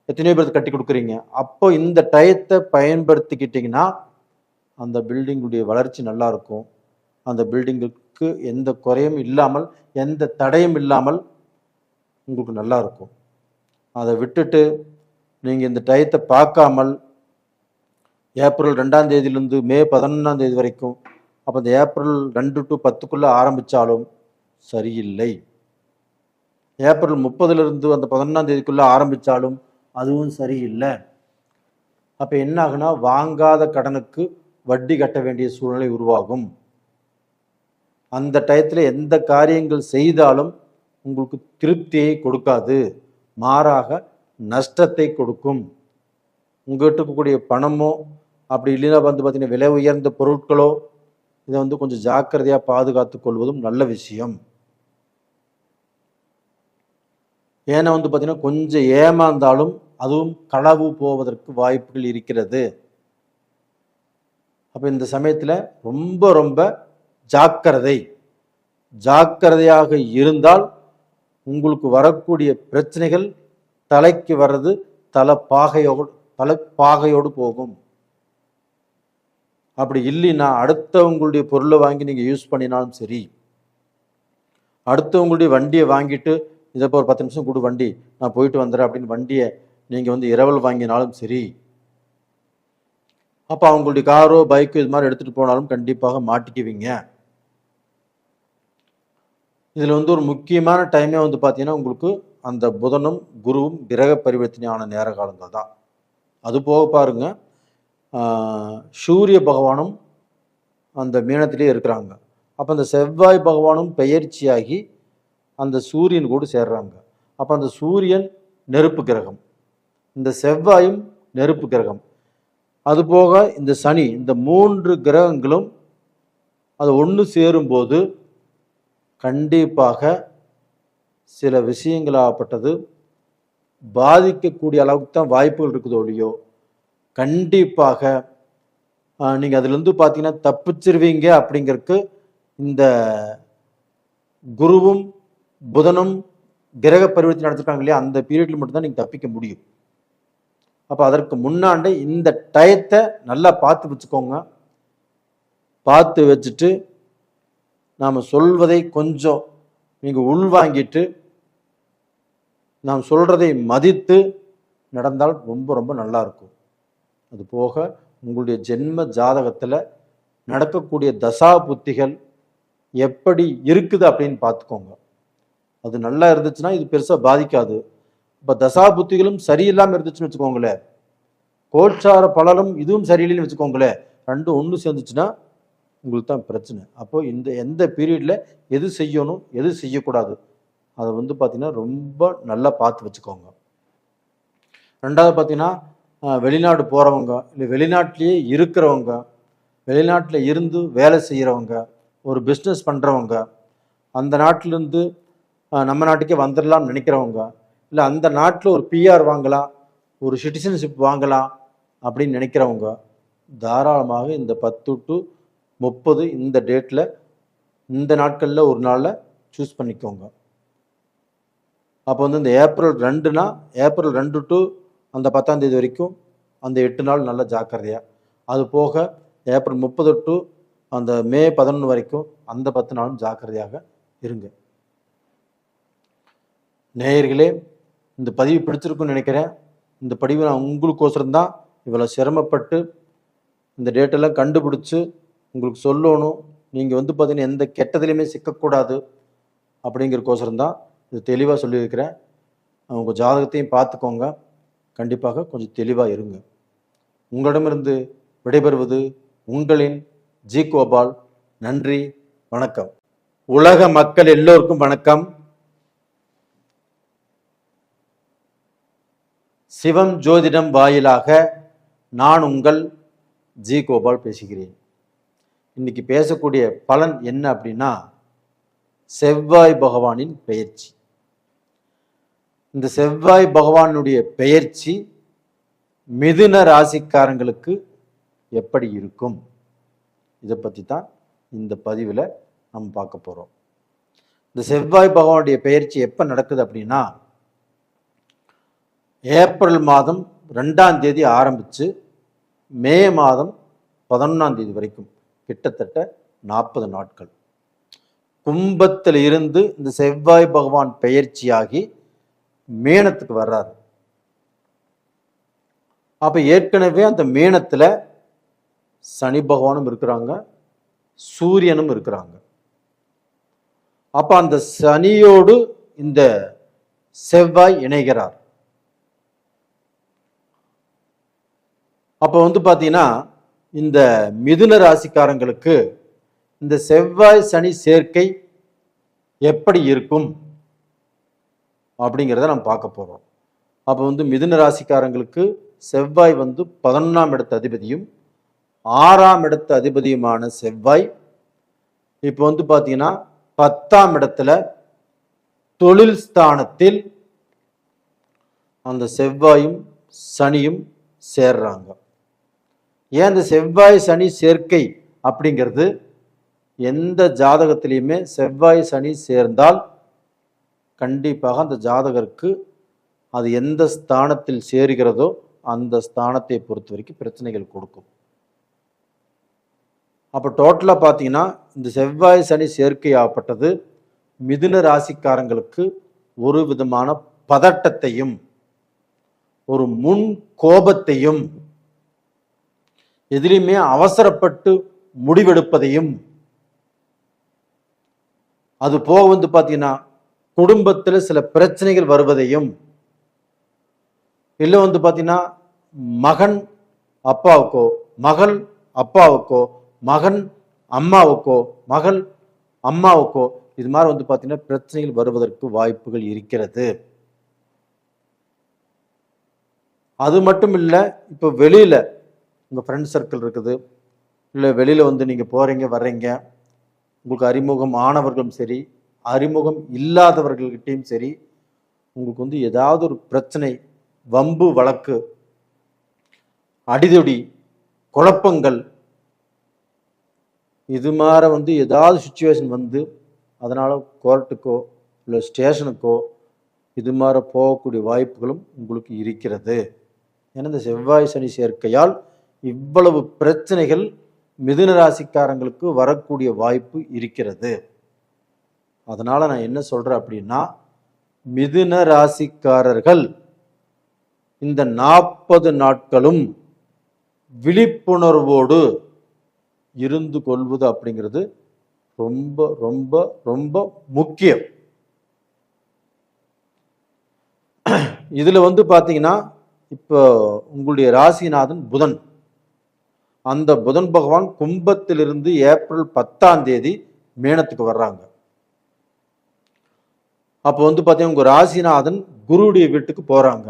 எத்தனையோ பேருக்கு கட்டி கொடுக்குறீங்க. அப்போ இந்த டயத்தை பயன்படுத்திக்கிட்டிங்கன்னா அந்த பில்டிங்குடைய வளர்ச்சி நல்லா இருக்கும். அந்த பில்டிங்குக்கு எந்த குறையும் இல்லாமல், எந்த தடையும் இல்லாமல் உங்களுக்கு நல்லா இருக்கும். அதை விட்டுட்டு நீங்கள் இந்த டயத்தை பார்க்காமல் ஏப்ரல் 2ஆம் தேதியிலேருந்து மே 11ஆம் தேதி வரைக்கும், அப்போ இந்த ஏப்ரல் 2 டு 10க்குள்ளே ஆரம்பித்தாலும் சரியில்லை. ஏப்ரல் 30லிருந்து அந்த 11ஆம் தேதிக்குள்ளே ஆரம்பித்தாலும் அதுவும் சரியில்லை. அப்போ என்ன ஆகுனா, வாங்காத கடனுக்கு வட்டி கட்ட வேண்டிய சூழ்நிலை உருவாகும். அந்த டயத்தில் எந்த காரியங்கள் செய்தாலும் உங்களுக்கு திருப்தியை கொடுக்காது, மாறாக நஷ்டத்தை கொடுக்கும். உங்கள்கிட்ட இருக்கக்கூடிய பணமோ அப்படி இல்லைன்னா வந்து பார்த்தீங்கன்னா விலை உயர்ந்த பொருட்களோ, இதை வந்து கொஞ்சம் ஜாக்கிரதையாக பாதுகாத்து கொள்வதும் நல்ல விஷயம். ஏன்னா வந்து பார்த்தீங்கன்னா கொஞ்சம் ஏமாந்தாலும் அதுவும் களவு போவதற்கு வாய்ப்புகள் இருக்கிறது. அப்போ இந்த சமயத்தில் ரொம்ப ரொம்ப ஜாக்கிரதையாக இருந்தால் உங்களுக்கு வரக்கூடிய பிரச்சனைகள் தலைக்கு வர்றது தலைப்பாகையோடு போகும். அப்படி இல்லைன்னா அடுத்தவங்களுடைய பொருளை வாங்கி நீங்கள் யூஸ் பண்ணினாலும் சரி, அடுத்தவங்களுடைய வண்டியை வாங்கிட்டு இதை இப்போ ஒரு 10 நிமிஷம் கொடு வண்டி, நான் போயிட்டு வந்துடுறேன் அப்படின்னு வண்டியை நீங்கள் வந்து இரவல் வாங்கினாலும் சரி, அப்போ அவங்களுடைய காரோ பைக்கோ இது மாதிரி எடுத்துகிட்டு போனாலும் கண்டிப்பாக மாட்டிக்குவீங்க. இதில் வந்து ஒரு முக்கியமான டைமே வந்து பார்த்தீங்கன்னா உங்களுக்கு அந்த புதனும் குருவும் கிரக பரிவர்த்தனையான நேர காலங்கள் தான். அது போக பாருங்க, சூரிய பகவானும் அந்த மீனத்திலே இருக்கிறாங்க. அப்போ அந்த செவ்வாய் பகவானும் பெயர்ச்சியாகி அந்த சூரியன் கூட சேர்றாங்க. அப்போ அந்த சூரியன் நெருப்பு கிரகம், இந்த செவ்வாயும் நெருப்பு கிரகம், அதுபோக இந்த சனி, இந்த 3 கிரகங்களும் அது ஒன்று சேரும்போது கண்டிப்பாக சில விஷயங்களாகப்பட்டது பாதிக்கக்கூடிய அளவுக்கு தான் வாய்ப்புகள் இருக்குதோ இல்லையோ, கண்டிப்பாக நீங்கள் அதுலேருந்து பார்த்தீங்கன்னா தப்பிச்சிருவீங்க. அப்படிங்கிறதுக்கு இந்த குருவும் புதனும் கிரக பரிவர்த்தனை நடத்திருக்காங்க இல்லையா, அந்த பீரியட்ல மட்டும்தான் நீங்கள் தப்பிக்க முடியும். அப்போ அதற்கு முன்னாண்டே இந்த டயத்தை நல்லா பார்த்து வச்சுக்கோங்க. பார்த்து வச்சுட்டு நாம் சொல்வதை கொஞ்சம் நீங்கள் உள்வாங்கிட்டு நாம் சொல்கிறதை மதித்து நடந்தால் ரொம்ப ரொம்ப நல்லா இருக்கும். அது போக உங்களுடைய ஜென்ம ஜாதகத்தில் நடக்கக்கூடிய தசா புத்திகள் எப்படி இருக்குது அப்படின்னு பார்த்துக்கோங்க. அது நல்லா இருந்துச்சுன்னா இது பெருசாக பாதிக்காது. இப்போ தசா புத்திகளும் சரியில்லாமல் இருந்துச்சுன்னு வச்சுக்கோங்களேன், கோச்சார பலனும் இதுவும் சரியில்லைன்னு வச்சுக்கோங்களேன், ரெண்டும் ஒன்று சேர்ந்துச்சுன்னா உங்களுக்கு தான் பிரச்சனை. அப்போ இந்த எந்த பீரியடில் எது செய்யணும் எது செய்யக்கூடாது அதை வந்து பார்த்தீங்கன்னா ரொம்ப நல்லா பார்த்து வச்சுக்கோங்க. ரெண்டாவது பார்த்தீங்கன்னா வெளிநாடு போகிறவங்க, இல்லை வெளிநாட்டிலேயே இருக்கிறவங்க, வெளிநாட்டில் இருந்து வேலை செய்கிறவங்க, ஒரு பிஸ்னஸ் பண்ணுறவங்க, அந்த நாட்டிலேருந்து நம்ம நாட்டுக்கே வந்துடலாம்னு நினைக்கிறவங்க, இல்லை அந்த நாட்டில் ஒரு பிஆர் வாங்கலாம், ஒரு சிட்டிசன்ஷிப் வாங்கலாம் அப்படின்னு நினைக்கிறவங்க தாராளமாக இந்த 10 to 30 இந்த டேட்டில், இந்த நாட்களில் ஒரு நாளில் சூஸ் பண்ணிக்கோங்க. அப்போ வந்து இந்த ஏப்ரல் 2னா ஏப்ரல் 2 to அந்த 10ஆம் தேதி வரைக்கும் அந்த 8 நாள் நல்ல ஜாக்கிரதையாக, அது போக ஏப்ரல் 30 to அந்த மே 11 வரைக்கும் அந்த 10 நாளும் ஜாக்கிரதையாக இருங்க. நேயர்களே, இந்த பதிவு பிடிச்சிருக்குன்னு நினைக்கிறேன். இந்த பதிவு நான் உங்களுக்கோசரம் தான் இவ்வளோ சிரமப்பட்டு இந்த டேட்டெல்லாம் கண்டுபிடிச்சி உங்களுக்கு சொல்லணும். நீங்கள் வந்து பார்த்தீங்கன்னா எந்த கெட்டதுலையுமே சிக்கக்கூடாது அப்படிங்கிறக்கோசரம் தான் இது தெளிவாக சொல்லியிருக்கிறேன். உங்கள் ஜாதகத்தையும் பார்த்துக்கோங்க, கண்டிப்பாக கொஞ்சம் தெளிவாக இருங்க. உங்களிடமிருந்து விடைபெறுவது உங்களின் ஜி கோபால். நன்றி, வணக்கம். உலக மக்கள் எல்லோருக்கும் வணக்கம். சிவம் ஜோதிடம் வாயிலாக நான் உங்கள் ஜி கோபால் பேசுகிறேன். இன்னைக்கு பேசக்கூடிய பலன் என்ன அப்படின்னா, செவ்வாய் பகவானின் பெயர்ச்சி. இந்த செவ்வாய் பகவானுடைய பெயர்ச்சி மிதுன ராசிக்காரங்களுக்கு எப்படி இருக்கும், இதை பற்றி தான் இந்த பதிவில் நம்ம பார்க்க போகிறோம். இந்த செவ்வாய் பகவானுடைய பெயர்ச்சி எப்போ நடக்குது அப்படின்னா, ஏப்ரல் மாதம் 2ஆம் தேதி ஆரம்பித்து மே மாதம் 11ஆம் தேதி வரைக்கும் கிட்டத்தட்ட 40 நாட்கள். கும்பத்தில் இருந்து இந்த செவ்வாய் பகவான் பெயர்ச்சியாகி மீனத்துக்கு வர்றாரு. அப்ப ஏற்கனவே அந்த மீனத்துல சனி பகவானும் இருக்கிறாங்க, சூரியனும் இருக்கிறாங்க. அப்ப அந்த சனியோடு இந்த செவ்வாய் இணைகிறார். அப்ப வந்து பாத்தீங்கன்னா இந்த மிதுன ராசிக்காரங்களுக்கு இந்த செவ்வாய் சனி சேர்க்கை எப்படி இருக்கும் அப்படிங்கிறத நம்ம பார்க்க போறோம். அப்போ வந்து மிதுன ராசிக்காரங்களுக்கு செவ்வாய் வந்து 11ஆம் இடத்து அதிபதியும் 6ஆம் இடத்து அதிபதியுமான செவ்வாய் இப்போ வந்து பார்த்தீங்கன்னா 10ஆம் இடத்துல தொழில் ஸ்தானத்தில் அந்த செவ்வாயும் சனியும் சேர்றாங்க. ஏன் இந்த செவ்வாய் சனி சேர்க்கை அப்படிங்கிறது, எந்த ஜாதகத்திலையுமே செவ்வாய் சனி சேர்ந்தால் கண்டிப்பாக அந்த ஜாதகருக்கு அது எந்த ஸ்தானத்தில் சேருகிறதோ அந்த ஸ்தானத்தை பொறுத்த வரைக்கும் பிரச்சனைகள் கொடுக்கும். அப்போ டோட்டலாக பார்த்தீங்கன்னா இந்த செவ்வாய் சனி சேர்க்கை ஆகப்பட்டது மிதுன ராசிக்காரங்களுக்கு ஒரு விதமான பதட்டத்தையும் ஒரு முன் கோபத்தையும் எதிலுமே அவசரப்பட்டு முடிவெடுப்பதையும், அது போக பார்த்தீங்கன்னா குடும்பத்தில் சில பிரச்சனைகள் வருவதையும், இல்லை பார்த்தீங்கன்னா மகன் அப்பாவுக்கோ மகள் அப்பாவுக்கோ மகன் அம்மாவுக்கோ மகள் அம்மாவுக்கோ இது மாதிரி பார்த்தீங்கன்னா பிரச்சனைகள் வருவதற்கு வாய்ப்புகள் இருக்கிறது. அது மட்டும் இல்லை, இப்போ வெளியில உங்கள் ஃப்ரெண்ட் சர்க்கிள் இருக்குது, இல்லை வெளியில் நீங்கள் போகிறீங்க வர்றீங்க, உங்களுக்கு அறிமுகம் ஆனவர்களும் சரி அறிமுகம் இல்லாதவர்கள்கிட்டையும் சரி உங்களுக்கு ஏதாவது ஒரு பிரச்சனை, வம்பு வழக்கு, அடிதொடி, குழப்பங்கள், இது மாதிரி ஏதாவது சுச்சுவேஷன் அதனால் கோர்ட்டுக்கோ இல்லை ஸ்டேஷனுக்கோ இது மாதிரி போகக்கூடிய வாய்ப்புகளும் உங்களுக்கு இருக்கிறது. ஏன்னா இந்த செவ்வாய் சனி சேர்க்கையால் இவ்வளவு பிரச்சனைகள் மிதுன ராசிக்காரங்களுக்கு வரக்கூடிய வாய்ப்பு இருக்கிறது. அதனால நான் என்ன சொல்றேன் அப்படின்னா, மிதுன ராசிக்காரர்கள் இந்த 40 நாட்களும் விழிப்புணர்வோடு இருந்து கொள்வது அப்படிங்கிறது ரொம்ப ரொம்ப ரொம்ப முக்கியம். இதுல பாத்தீங்கன்னா இப்போ உங்களுடைய ராசிநாதன் புதன், அந்த புதன் பகவான் கும்பத்திலிருந்து ஏப்ரல் 10ஆம் தேதி மேனத்துக்கு வர்றாங்க. அப்போ பார்த்தீங்கன்னா உங்க ராசிநாதன் குருவுடைய வீட்டுக்கு போறாங்க.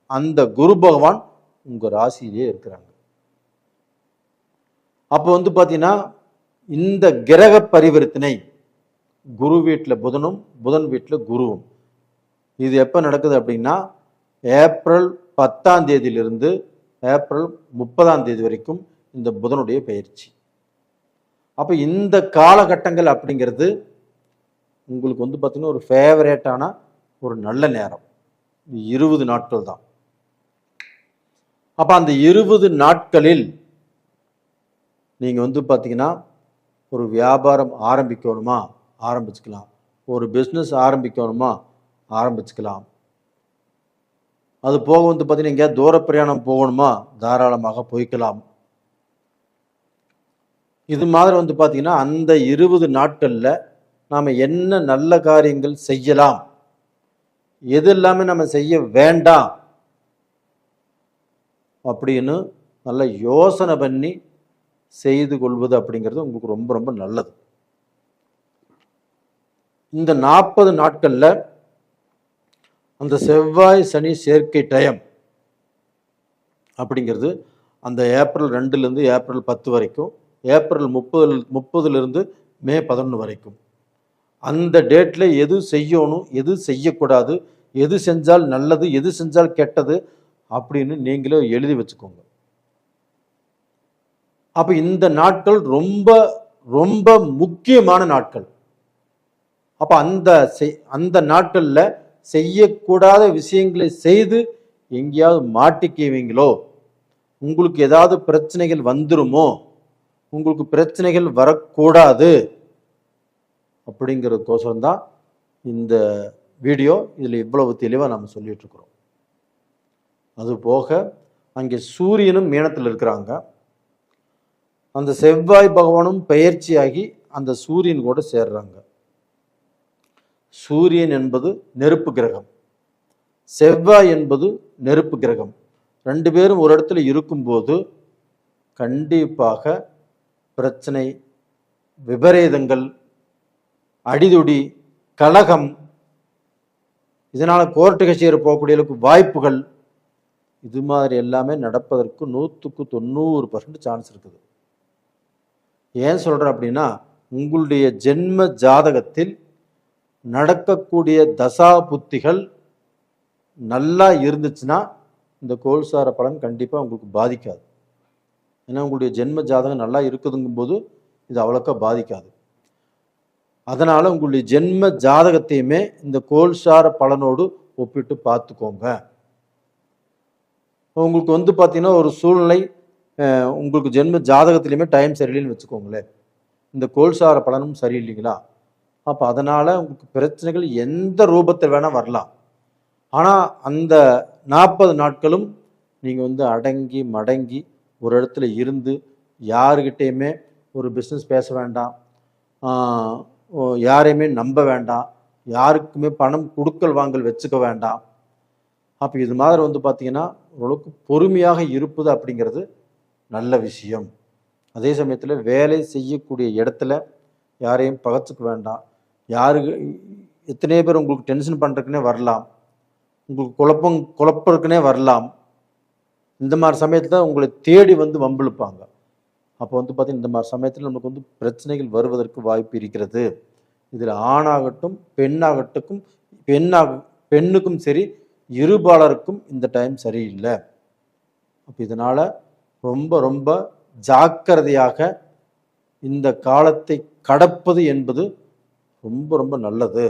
அந்த குரு பகவான் உங்க ராசியிலே இருக்கிறாங்க. அப்போ பார்த்தீங்கன்னா இந்த கிரக பரிவர்த்தனை குரு வீட்டில் புதனும் புதன் வீட்டில் குருவும் இது எப்போ நடக்குது அப்படின்னா ஏப்ரல் 10ஆம் தேதியிலிருந்து ஏப்ரல் 30ஆம் தேதி வரைக்கும் இந்த புதனுடைய பயிற்சி. அப்போ இந்த காலகட்டங்கள் அப்படிங்கிறது உங்களுக்கு பார்த்தீங்கன்னா ஒரு ஃபேவரேட்டான ஒரு நல்ல நேரம். 20 நாட்கள் தான். அப்போ அந்த 20 நாட்களில் நீங்கள் பார்த்தீங்கன்னா ஒரு வியாபாரம் ஆரம்பிக்கணுமா ஆரம்பிச்சுக்கலாம், ஒரு பிஸ்னஸ் ஆரம்பிக்கணுமா ஆரம்பிச்சுக்கலாம். அது போக பார்த்தீங்கன்னா எங்கேயாவது தூர பிரயாணம் போகணுமா தாராளமாக போய்க்கலாம். இது மாதிரி பார்த்தீங்கன்னா அந்த 20 நாட்களில் நாம் என்ன நல்ல காரியங்கள் செய்யலாம், எது எல்லாமே நம்ம செய்ய வேண்டாம் அப்படின்னு நல்ல யோசனை பண்ணி செய்து கொள்வது அப்படிங்கிறது உங்களுக்கு ரொம்ப ரொம்ப நல்லது. இந்த 40 நாட்கள்ல அந்த செவ்வாய் சனி சேர்க்கை டைம் அப்படிங்கிறது அந்த ஏப்ரல் 2லேருந்து ஏப்ரல் 10 வரைக்கும், ஏப்ரல் 30லிருந்து மே 11 வரைக்கும், அந்த டேட்ல எது செய்யணும் எது செய்யக்கூடாது, எது செஞ்சால் நல்லது எது செஞ்சால் கெட்டது அப்படின்னு நீங்களே எழுதி வச்சுக்கோங்க. அப்ப இந்த நாட்கள் ரொம்ப ரொம்ப முக்கியமான நாட்கள். அப்ப அந்த நாட்கள்ல செய்யக்கூடாத விஷயங்களை செய்து எங்கேயாவது மாட்டிக்குவீங்களோ, உங்களுக்கு ஏதாவது பிரச்சனைகள் வந்துருமோ, உங்களுக்கு பிரச்சனைகள் வரக்கூடாது அப்படிங்கிறதுக்கோசரம் தான் இந்த வீடியோ. இதில் இவ்வளவு தெளிவாக நம்ம சொல்லிட்டு இருக்கிறோம். அது போக அங்கே சூரியனும் மீனத்தில் இருக்கிறாங்க. அந்த செவ்வாய் பகவானும் பெயர்ச்சியாகி அந்த சூரியன் கூட சேர்றாங்க. சூரியன் என்பது நெருப்பு கிரகம், செவ்வாய் என்பது நெருப்பு கிரகம். 2 பேரும் ஒரு இடத்துல இருக்கும்போது கண்டிப்பாக பிரச்சனை, விபரீதங்கள், அடிதுடி, கலகம், இதனால கோர்ட்டு கச்சேரி போகக்கூடிய வாய்ப்புகள், இது மாதிரி எல்லாமே நடப்பதற்கு 100க்கு 90% சான்ஸ் இருக்குது. ஏன் சொல்றேன் அப்படின்னா, உங்களுடைய ஜென்ம ஜாதகத்தில் நடக்கக்கூடிய தசா புத்திகள் நல்லா இருந்துச்சுன்னா இந்த கோல்சார பலன் கண்டிப்பாக உங்களுக்கு பாதிக்காது. ஏன்னா உங்களுடைய ஜென்ம ஜாதகம் நல்லா இருக்குதுங்கும் போது இது அவ்வளோக்கா பாதிக்காது. அதனால உங்களுடைய ஜென்ம ஜாதகத்தையுமே இந்த கோல்சார பலனோடு ஒப்பிட்டு பார்த்துக்கோங்க. உங்களுக்கு பார்த்தீங்கன்னா ஒரு சூழ்நிலை உங்களுக்கு ஜென்ம ஜாதகத்திலையுமே டைம் சரியில்லைன்னு வச்சுக்கோங்களேன், இந்த கோல்சார பலனும் சரியில்லைங்களா, அப்போ அதனால் உங்களுக்கு பிரச்சனைகள் எந்த ரூபத்தில் வேணால் வரலாம். ஆனால் அந்த 40 நாட்களும் நீங்கள் வந்து அடங்கி மடங்கி ஒரு இடத்துல இருந்து யாருக்கிட்டேயுமே ஒரு பிஸ்னஸ் பேச வேண்டாம், யாரையுமே நம்ப வேண்டாம், யாருக்குமே பணம் கொடுக்கல் வாங்கல் வச்சுக்க வேண்டாம். அப்போ இது மாதிரி வந்து பார்த்திங்கன்னா ஓரளவுக்கு பொறுமையாக இருப்பது அப்படிங்கிறது நல்ல விஷயம். அதே சமயத்தில் வேலை செய்யக்கூடிய இடத்துல யாரையும் பகச்சுக்க வேண்டாம். யாருக்கு எத்தனையோ பேர் உங்களுக்கு டென்ஷன் பண்ணுறதுக்குனே வரலாம், உங்களுக்கு குழப்பறதுக்குனே வரலாம். இந்த மாதிரி சமயத்தில் தான் உங்களை தேடி வந்து வம்பிழுப்பாங்க. அப்போ வந்து பார்த்திங்கன்னா இந்த மாதிரி சமயத்தில் நமக்கு வந்து பிரச்சனைகள் வருவதற்கு வாய்ப்பு இருக்கிறது. இதில் ஆணாகட்டும் பெண்ணுக்கும் சரி, இருபாலருக்கும் இந்த டைம் சரியில்லை. அப்போ இதனால் ரொம்ப ரொம்ப ஜாக்கிரதையாக இந்த காலத்தை கடப்பது என்பது ரொம்ப ரொம்ப நல்லது.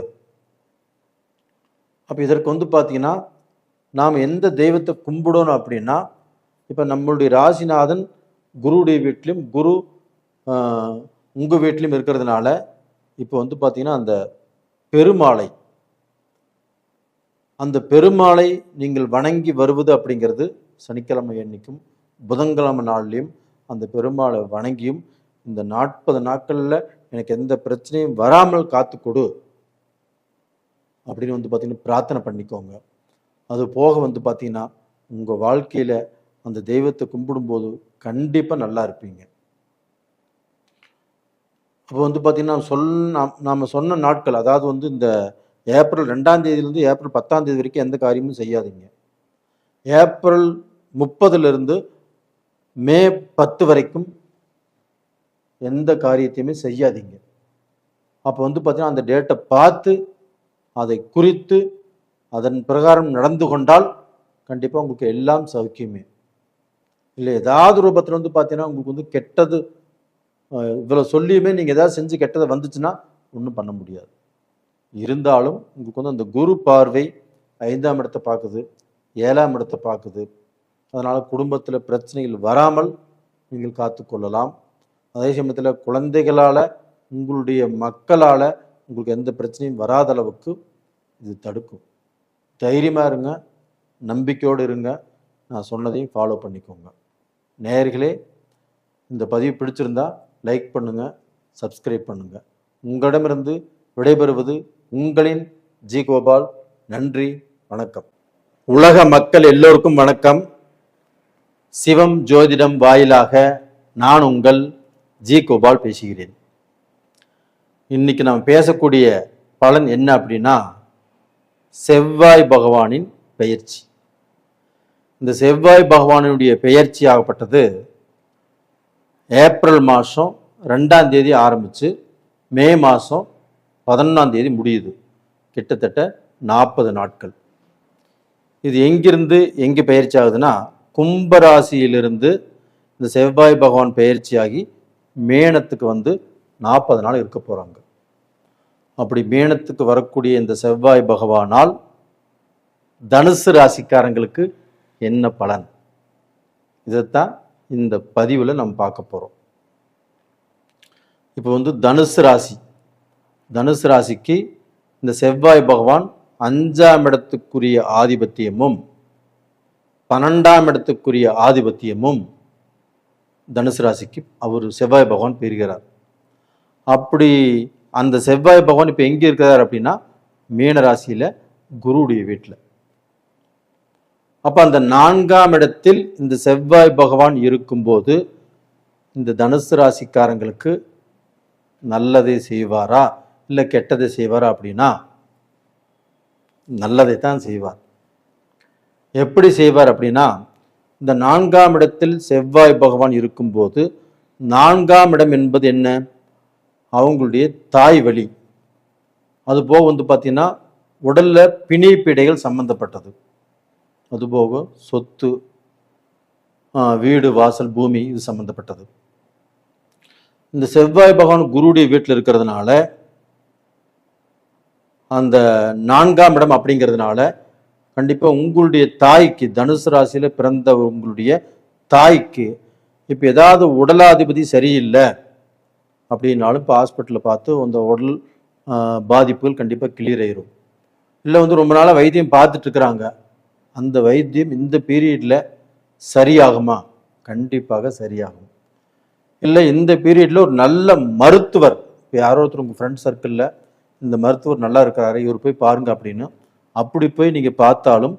அப்போ இதற்கு வந்து பார்த்திங்கன்னா நாம் எந்த தெய்வத்தை கும்பிடணும் அப்படின்னா, இப்போ நம்மளுடைய ராசிநாதன் குருவுடைய வீட்லையும் குரு உங்கள் வீட்லையும் இருக்கிறதுனால இப்போ வந்து பார்த்திங்கன்னா அந்த பெருமாளை நீங்கள் வணங்கி வருவது அப்படிங்கிறது சனிக்கிழமை அன்னைக்கும் புதன்கிழமை நாள்லையும் அந்த பெருமாளை வணங்கியும் இந்த 40 நாட்களில் எனக்கு எந்த பிரச்சனையும் வராமல் காத்து கொடு அப்படின்னு வந்து பார்த்திங்கன்னா பிரார்த்தனை பண்ணிக்கோங்க. அது போக வந்து பார்த்திங்கன்னா உங்கள் வாழ்க்கையில் அந்த தெய்வத்தை கும்பிடும்போது கண்டிப்பாக நல்லா இருப்பீங்க. அப்போ வந்து பார்த்திங்கன்னா நாம் சொன்ன நாட்கள், அதாவது வந்து இந்த ஏப்ரல் 2ஆம் தேதியிலேருந்து ஏப்ரல் 10ஆம் தேதி வரைக்கும் எந்த காரியமும் செய்யாதீங்க. ஏப்ரல் 30லிருந்து மே 10 வரைக்கும் எந்த காரியத்தையுமே செய்யாதீங்க. அப்போ வந்து பார்த்திங்கன்னா அந்த டேட்டை பார்த்து அதை குறித்து அதன் பிரகாரம் நடந்து கொண்டால் கண்டிப்பாக உங்களுக்கு எல்லாம் சௌக்கியமே. இல்லை ஏதாவது ரூபத்தில் வந்து பார்த்தீங்கன்னா உங்களுக்கு வந்து கெட்டது இவ்வளோ சொல்லியுமே நீங்கள் ஏதாவது செஞ்சு கெட்டதை வந்துச்சுன்னா ஒன்றும் பண்ண முடியாது. இருந்தாலும் உங்களுக்கு வந்து அந்த குரு பார்வை 5ஆம் இடத்தை பார்க்குது, 7ஆம் இடத்தை பார்க்குது. அதனால் குடும்பத்தில் பிரச்சனைகள் வராமல் நீங்கள் காத்துக்கொள்ளலாம். அதே சமயத்தில் குழந்தைகளால் உங்களுடைய மக்களால் உங்களுக்கு எந்த பிரச்சனையும் வராத அளவுக்கு இது தடுக்கும். தைரியமாக இருங்க, நம்பிக்கையோடு இருங்க. நான் சொன்னதையும் ஃபாலோ பண்ணிக்கோங்க. நேயர்களே, இந்த பதிவு பிடிச்சிருந்தா லைக் பண்ணுங்கள், சப்ஸ்கிரைப் பண்ணுங்கள். உங்களிடமிருந்து விடைபெறுவது உங்களின் ஜி கோபால். நன்றி, வணக்கம். உலக மக்கள் எல்லோருக்கும் வணக்கம். சிவம் ஜோதிடம் வாயிலாக நான் உங்கள் ஜி கோபால் பேசுகிறேன். இன்னைக்கு நாம் பேசக்கூடிய பலன் என்ன அப்படின்னா, செவ்வாய் பகவானின் பெயர்ச்சி. இந்த செவ்வாய் பகவானுடைய பெயர்ச்சி ஆகப்பட்டது ஏப்ரல் மாதம் 2ஆம் தேதி ஆரம்பித்து மே மாதம் 11ஆம் தேதி முடியுது. கிட்டத்தட்ட 40 நாட்கள். இது எங்கிருந்து எங்கே பயிற்சி ஆகுதுன்னா, கும்பராசியிலிருந்து இந்த செவ்வாய் பகவான் பயிற்சியாகி மேனத்துக்கு வந்து 40 நாள் இருக்க போகிறாங்க. அப்படி மேனத்துக்கு வரக்கூடிய இந்த செவ்வாய் பகவானால் தனுசு ராசிக்காரங்களுக்கு என்ன பலன், இதைத்தான் இந்த பதிவில் நம்ம பார்க்க போகிறோம். இப்போ வந்து தனுசு ராசிக்கு இந்த செவ்வாய் பகவான் 5ஆம் இடத்துக்குரிய ஆதிபத்தியமும் 12ஆம் இடத்துக்குரிய ஆதிபத்தியமும் தனுசு ராசிக்கு அவர் செவ்வாய் பகவான் பெறுகிறார். அப்படி அந்த செவ்வாய் பகவான் இப்போ எங்கே இருக்கிறார் அப்படின்னா, மீன ராசியில் குருவுடைய வீட்டில். அப்போ அந்த 4ஆம் இடத்தில் இந்த செவ்வாய் பகவான் இருக்கும்போது இந்த தனுசு ராசிக்காரங்களுக்கு நல்லதை செய்வாரா இல்லை கெட்டதை செய்வாரா அப்படின்னா, நல்லதை தான் செய்வார். எப்படி செய்வார் அப்படின்னா, இந்த 4ஆம் இடத்தில் செவ்வாய் பகவான் இருக்கும்போது 4ஆம் இடம் என்பது என்ன, அவங்களுடைய தாய் வழி. அதுபோக வந்து பார்த்தீங்கன்னா உடலில் பிணிப்பிடைகள் சம்பந்தப்பட்டது, அதுபோக சொத்து, வீடு வாசல் பூமி இது சம்பந்தப்பட்டது. இந்த செவ்வாய் பகவான் குருவுடைய வீட்டில் இருக்கிறதுனால அந்த 4ஆம் இடம் அப்படிங்கிறதுனால கண்டிப்பாக உங்களுடைய தாய்க்கு, தனுசு ராசியில் பிறந்த உங்களுடைய தாய்க்கு இப்போ ஏதாவது உடலாதிபதி சரியில்லை அப்படின்னாலும் இப்போ ஹாஸ்பிட்டலில் பார்த்து அந்த உடல் பாதிப்புகள் கண்டிப்பாக கிளியர் ஆயிரும். இல்லை வந்து ரொம்ப நாளாக வைத்தியம் பார்த்துட்டு இருக்கிறாங்க, அந்த வைத்தியம் இந்த பீரியடில் சரியாகுமா? கண்டிப்பாக சரியாகும். இல்லை இந்த பீரியடில் ஒரு நல்ல மருத்துவர், இப்போ யாரோ ஒருத்தர் உங்கள் ஃப்ரெண்ட் சர்க்கிளில் இந்த மருத்துவர் நல்லா இருக்கிறாரு, இவர் போய் பாருங்க அப்படின்னு, அப்படி போய் நீங்கள் பார்த்தாலும்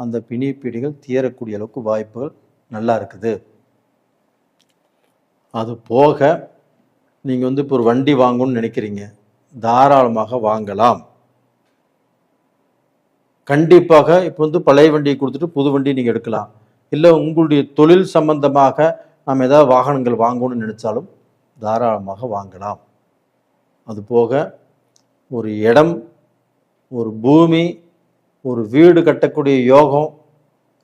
அந்த பிணி பீடிகள் தீரக்கூடிய அளவுக்கு வாய்ப்புகள் நல்லா இருக்குது. அது போக நீங்கள் வந்து இப்போ ஒரு வண்டி வாங்கணும்னு நினைக்கிறீங்க, தாராளமாக வாங்கலாம். கண்டிப்பாக இப்போ வந்து பழைய வண்டியை கொடுத்துட்டு புது வண்டி நீங்கள் எடுக்கலாம். இல்லை உங்களுடைய தொழில் சம்பந்தமாக நாம் ஏதாவது வாகனங்கள் வாங்கணும்னு நினைச்சாலும் தாராளமாக வாங்கலாம். அது போக ஒரு இடம், ஒரு பூமி, ஒரு வீடு கட்டக்கூடிய யோகம்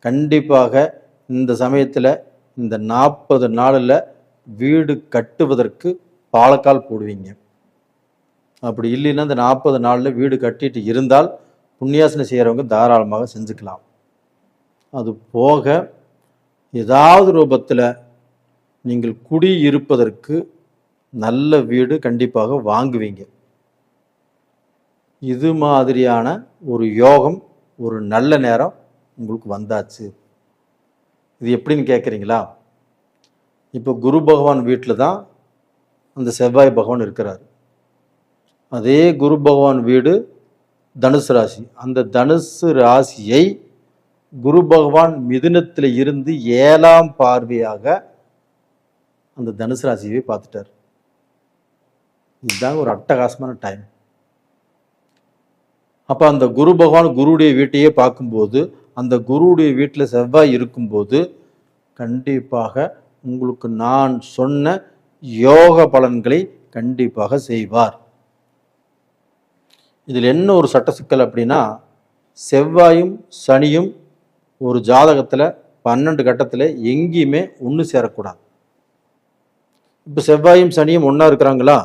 கண்டிப்பாக இந்த சமயத்தில் இந்த 40 நாளில் வீடு கட்டுவதற்கு பாலக்கால் போடுவீங்க. அப்படி இல்லைன்னா இந்த 40 நாளில் வீடு கட்டிட்டு இருந்தால் புண்ணியாசனை செய்கிறவங்க தாராளமாக செஞ்சுக்கலாம். அது போக ஏதாவது ரூபத்தில் நீங்கள் குடியிருப்பதற்கு நல்ல வீடு கண்டிப்பாக வாங்குவீங்க. இது மாதிரியான ஒரு யோகம், ஒரு நல்ல நேரம் உங்களுக்கு வந்தாச்சு. இது எப்படின்னு கேட்குறீங்களா? இப்போ குரு பகவான் வீட்டில் தான் அந்த செவ்வாய் பகவான் இருக்கிறார். அதே குரு பகவான் வீடு தனுசு ராசி. அந்த தனுசு ராசியை குரு பகவான் மிதுனத்தில் இருந்து 7ஆம் பார்வையாக அந்த தனுசு ராசியை பார்த்துட்டார். இதுதாங்க ஒரு அட்டகாசமான டைம். அப்போ அந்த குரு பகவான் குருவுடைய வீட்டையே பார்க்கும்போது, அந்த குருவுடைய வீட்டில் செவ்வாய் இருக்கும்போது கண்டிப்பாக உங்களுக்கு நான் சொன்ன யோக பலன்களை கண்டிப்பாக செய்வார். இதில் என்ன ஒரு சட்ட சிக்கல் அப்படின்னா, செவ்வாயும் சனியும் ஒரு ஜாதகத்தில் 12 கட்டத்தில் எங்கேயுமே ஒன்று சேரக்கூடாது. இப்போ செவ்வாயும் சனியும் ஒன்றா இருக்கிறாங்களா,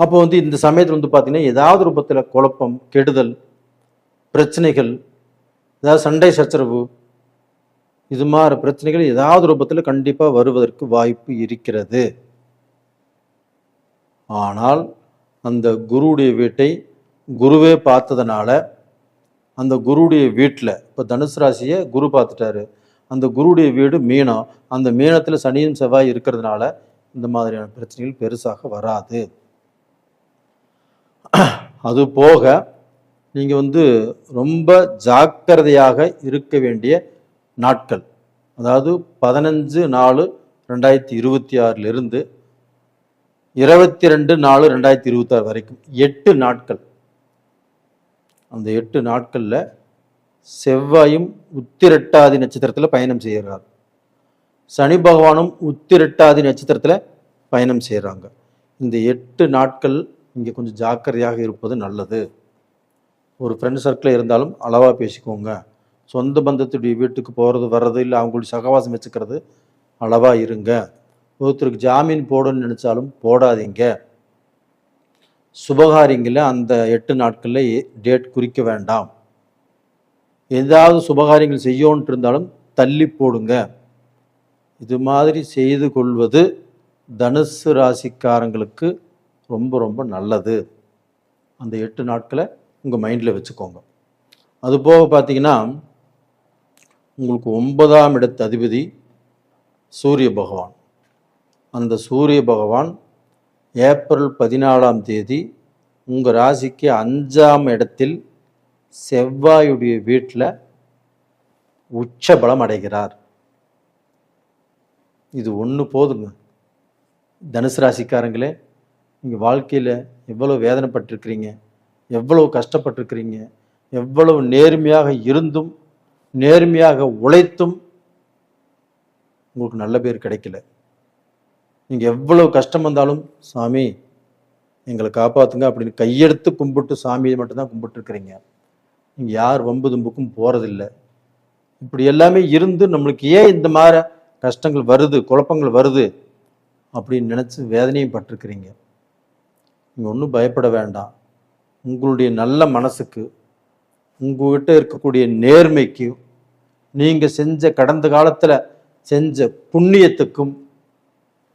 அப்போ வந்து இந்த சமயத்தில் வந்து பார்த்தீங்கன்னா ஏதாவது ரூபத்தில் குழப்பம், கெடுதல், பிரச்சனைகள், ஏதாவது சண்டை சச்சரவு, இது மாதிரி பிரச்சனைகள் ஏதாவது ரூபத்தில் கண்டிப்பாக வருவதற்கு வாய்ப்பு இருக்கிறது. ஆனால் அந்த குருவுடைய வீட்டை குருவே பார்த்ததுனால அந்த குருவுடைய வீட்டில், இப்போ தனுசு ராசியை குரு பார்த்துட்டாரு, அந்த குருவுடைய வீடு மீனம், அந்த மீனத்தில் சனியும் செவ்வாய் இருக்கிறதுனால இந்த மாதிரியான பிரச்சனைகள் பெருசாக வராது. அது போக நீங்கள் வந்து ரொம்ப ஜாக்கிரதையாக இருக்க வேண்டிய நாட்கள், அதாவது 15/4/2026 22/4/2026 வரைக்கும் 8 நாட்கள். அந்த 8 நாட்களில் செவ்வாயும் உத்திரட்டாதி நட்சத்திரத்தில் பயணம் செய்கிறார், சனி பகவானும் உத்திரட்டாதி நட்சத்திரத்தில் பயணம் செய்கிறாங்க. இந்த 8 நாட்கள் இங்கே கொஞ்சம் ஜாக்கிரதையாக இருப்பது நல்லது. ஒரு ஃப்ரெண்ட் சர்க்கிளில் இருந்தாலும் அளவாக பேசிக்கோங்க. சொந்த பந்தத்துடைய வீட்டுக்கு போகிறது வர்றது, இல்லை அவங்களுடைய சகவாசம் வச்சுக்கிறது அளவாக இருங்க. ஒருத்தருக்கு ஜாமீன் போடணும்னு நினச்சாலும் போடாதீங்க. சுபகாரியங்களில் அந்த 8 நாட்களில் டேட் குறிக்க வேண்டாம். ஏதாவது சுபகாரியங்கள் செய்யோன்ட்டு இருந்தாலும் தள்ளி போடுங்க. இது மாதிரி செய்து கொள்வது தனுசு ராசிக்காரங்களுக்கு ரொம்ப ரொம்ப நல்லது. அந்த 8 நாட்களை உங்கள் மைண்டில் வச்சுக்கோங்க. அதுபோக பார்த்தீங்கன்னா உங்களுக்கு 9ஆம் இடத்து அதிபதி சூரிய பகவான். அந்த சூரிய பகவான் ஏப்ரல் 14ஆம் தேதி உங்கள் ராசிக்கு 5ஆம் இடத்தில் செவ்வாயுடைய வீட்டில் உச்ச பலம் அடைகிறார். இது ஒன்று போதுங்க. தனுசு ராசிக்காரங்களே, நீங்கள் வாழ்க்கையில் எவ்வளோ வேதனைப்பட்டிருக்கிறீங்க, எவ்வளவு கஷ்டப்பட்டிருக்கிறீங்க, எவ்வளவு நேர்மையாக இருந்தும் நேர்மையாக உழைத்தும் உங்களுக்கு நல்ல பேர் கிடைக்கல. நீங்கள் எவ்வளவு கஷ்டம் வந்தாலும் சாமி எங்களை காப்பாற்றுங்க அப்படின்னு கையெடுத்து கும்பிட்டு சாமியை மட்டும்தான் கும்பிட்டுருக்கிறீங்க. நீங்கள் யார் வம்பு தும்புக்கும் போகிறதில்ல. இப்படி எல்லாமே இருந்து நம்மளுக்கு ஏன் இந்த மாதிரி கஷ்டங்கள் வருது, குழப்பங்கள் வருது அப்படின்னு நினச்சி வேதனையும் பட்டிருக்கிறீங்க. நீங்கள் ஒன்றும் பயப்பட வேண்டாம். உங்களுடைய நல்ல மனசுக்கு, உங்கள்கிட்ட இருக்கக்கூடிய நேர்மைக்கு, நீங்கள் செஞ்ச கடந்த காலத்தில் செஞ்ச புண்ணியத்துக்கும்